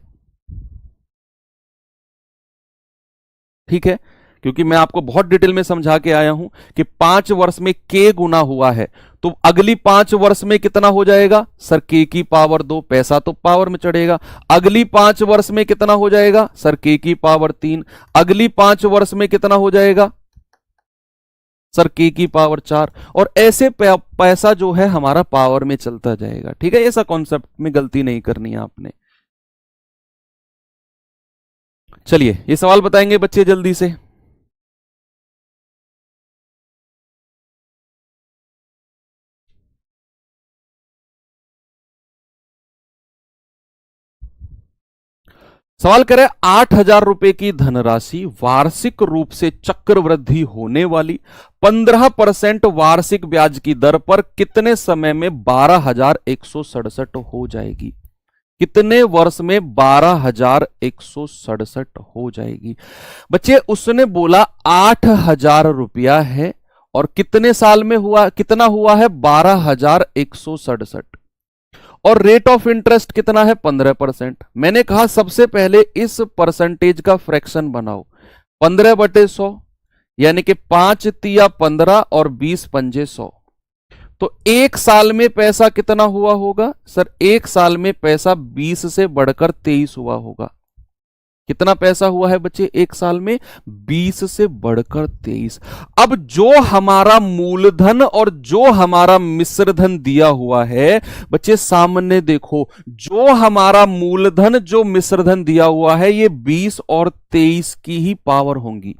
ठीक है, क्योंकि मैं आपको बहुत डिटेल में समझा के आया हूं कि 5 वर्ष में k गुना हुआ है, तो अगली 5 वर्ष में कितना हो जाएगा? सर k की पावर 2, पैसा तो पावर में चढ़ेगा। अगली 5 वर्ष में कितना हो जाएगा? सर k की पावर 3। अगली 5 वर्ष में कितना हो जाएगा? सर k की पावर 4। और ऐसे पैसा जो है हमारा पावर में चलता जाएगा। ठीक है, ऐसा कॉन्सेप्ट में गलती नहीं करनी है आपने। चलिए ये सवाल बताएंगे बच्चे जल्दी से। सवाल करें, 8,000 रुपए की धनराशि वार्षिक रूप से चक्रवृद्धि होने वाली 15% वार्षिक ब्याज की दर पर कितने समय में 12,167 हो जाएगी? कितने वर्ष में 12,167 हो जाएगी? बच्चे उसने बोला 8,000 रुपया है और कितने साल में हुआ, कितना हुआ है? 12,167, और रेट ऑफ इंटरेस्ट कितना है? 15%। मैंने कहा सबसे पहले इस परसेंटेज का फ्रैक्शन बनाओ, 15/100, यानी कि 5 तिया 15 और 20 पंजे 100। तो एक साल में पैसा कितना हुआ होगा? सर एक साल में पैसा 20 से बढ़कर 23 हुआ होगा। कितना पैसा हुआ है बच्चे एक साल में? 20 से बढ़कर 23। अब जो हमारा मूलधन और जो हमारा मिश्रधन दिया हुआ है, बच्चे सामने देखो, जो हमारा मूलधन जो मिश्रधन दिया हुआ है ये 20 और 23 की ही पावर होंगी,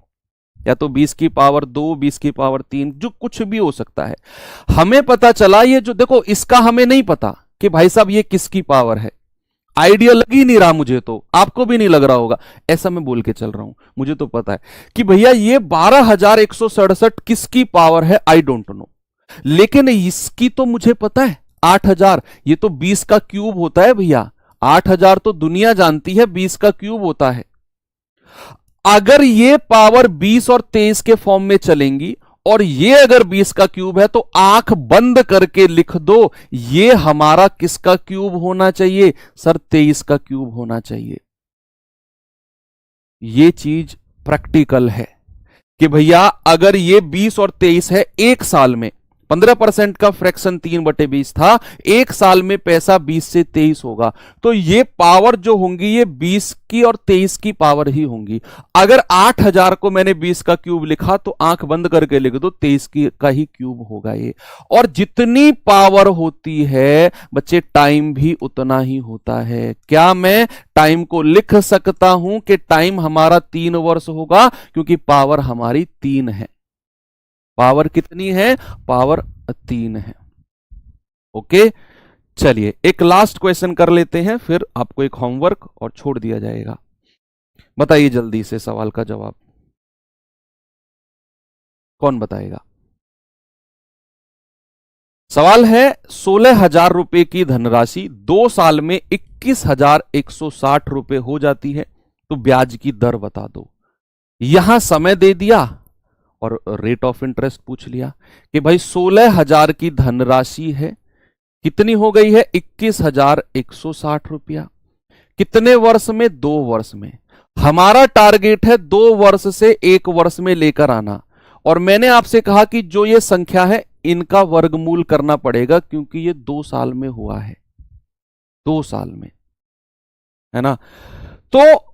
या तो 20 की पावर 2, 20 की पावर 3, जो कुछ भी हो सकता है। हमें पता चला ये जो देखो, इसका हमें नहीं पता कि भाई साहब ये किसकी पावर है। आइडिया लग ही नहीं रहा मुझे, तो आपको भी नहीं लग रहा होगा, ऐसा मैं बोल के चल रहा हूं। मुझे तो पता है कि भैया ये 12,167 किसकी पावर है, आई डोंट नो, लेकिन इसकी तो मुझे पता है 8,000, ये तो 20 का क्यूब होता है भैया। 8,000 तो दुनिया जानती है 20 का क्यूब होता है। अगर ये पावर 20 और 23 के फॉर्म में चलेंगी और ये अगर 20 का क्यूब है, तो आंख बंद करके लिख दो, ये हमारा किसका क्यूब होना चाहिए? सर 23 का क्यूब होना चाहिए। ये चीज प्रैक्टिकल है कि भैया अगर ये 20 और 23 है, एक साल में 15% का फ्रैक्शन 3/20 था, एक साल में पैसा 20 से 23 होगा, तो ये पावर जो होंगी ये 20 की और 23 की पावर ही होंगी। अगर 8,000 को मैंने 20 का क्यूब लिखा तो आंख बंद करके लिख दो 23 का ही क्यूब होगा ये। और जितनी पावर होती है बच्चे, टाइम भी उतना ही होता है। क्या मैं टाइम को लिख सकता हूं कि टाइम हमारा 3 वर्ष होगा? क्योंकि पावर हमारी 3 है। पावर कितनी है? पावर 3 है। ओके, चलिए एक लास्ट क्वेश्चन कर लेते हैं, फिर आपको एक होमवर्क और छोड़ दिया जाएगा। बताइए जल्दी से सवाल का जवाब, कौन बताएगा? सवाल है 16,000 रुपए की धनराशि 2 साल में 21,160 रुपए हो जाती है, तो ब्याज की दर बता दो। यहां समय दे दिया और रेट ऑफ इंटरेस्ट पूछ लिया कि भाई 16,000 की धनराशि है, कितनी हो गई है? 21,160 रुपया। कितने वर्ष में? 2 वर्ष में। हमारा टारगेट है 2 वर्ष से 1 वर्ष में लेकर आना, और मैंने आपसे कहा कि जो ये संख्या है इनका वर्गमूल करना पड़ेगा, क्योंकि ये 2 साल में हुआ है, 2 साल में, है ना। तो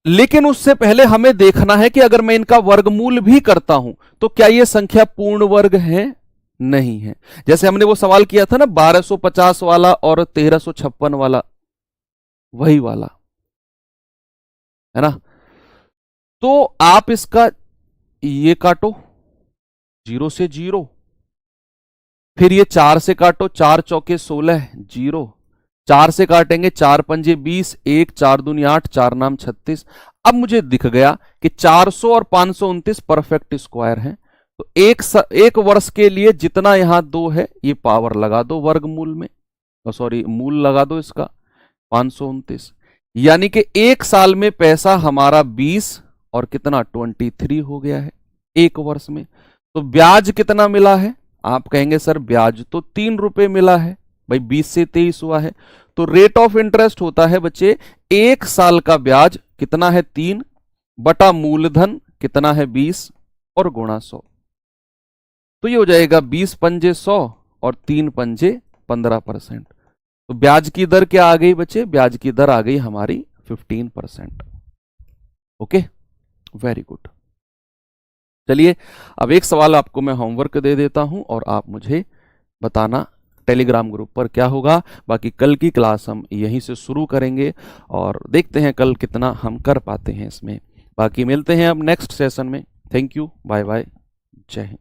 लेकिन उससे पहले हमें देखना है कि अगर मैं इनका वर्गमूल भी करता हूं तो क्या ये संख्या पूर्ण वर्ग है? नहीं है। जैसे हमने वो सवाल किया था ना 1250 वाला और 1356 वाला, वही वाला है ना। तो आप इसका ये काटो, 0 से 0, फिर ये 4 से काटो, 4 चौके 16, 0, 4 से काटेंगे, 4 पंजे 20, 1 4 दूनी 8, 4 नाम 36। अब मुझे दिख गया कि 400 और 529 परफेक्ट स्क्वायर है। तो एक वर्ष के लिए जितना यहां 2 है, ये पावर लगा दो वर्गमूल में, सॉरी मूल लगा दो इसका 529। यानी कि एक साल में पैसा हमारा 20 और कितना 23 हो गया है एक वर्ष में। तो ब्याज कितना मिला है? आप कहेंगे सर ब्याज तो 3 रुपए मिला है, भाई 20 से 23 हुआ है। तो रेट ऑफ इंटरेस्ट होता है बच्चे, एक साल का ब्याज कितना है 3 बटा मूलधन कितना है 20 और गुणा 100। तो ये हो जाएगा 20 पंजे 100 और 3 पंजे 15%। तो ब्याज की दर क्या आ गई बच्चे? ब्याज की दर आ गई हमारी 15%। Okay, very good. चलिए अब एक सवाल आपको मैं होमवर्क दे देता हूं और आप मुझे बताना टेलीग्राम ग्रुप पर क्या होगा। बाकी कल की क्लास हम यहीं से शुरू करेंगे और देखते हैं कल कितना हम कर पाते हैं इसमें। बाकी मिलते हैं अब नेक्स्ट सेशन में। थैंक यू, बाय बाय, जय हिंद।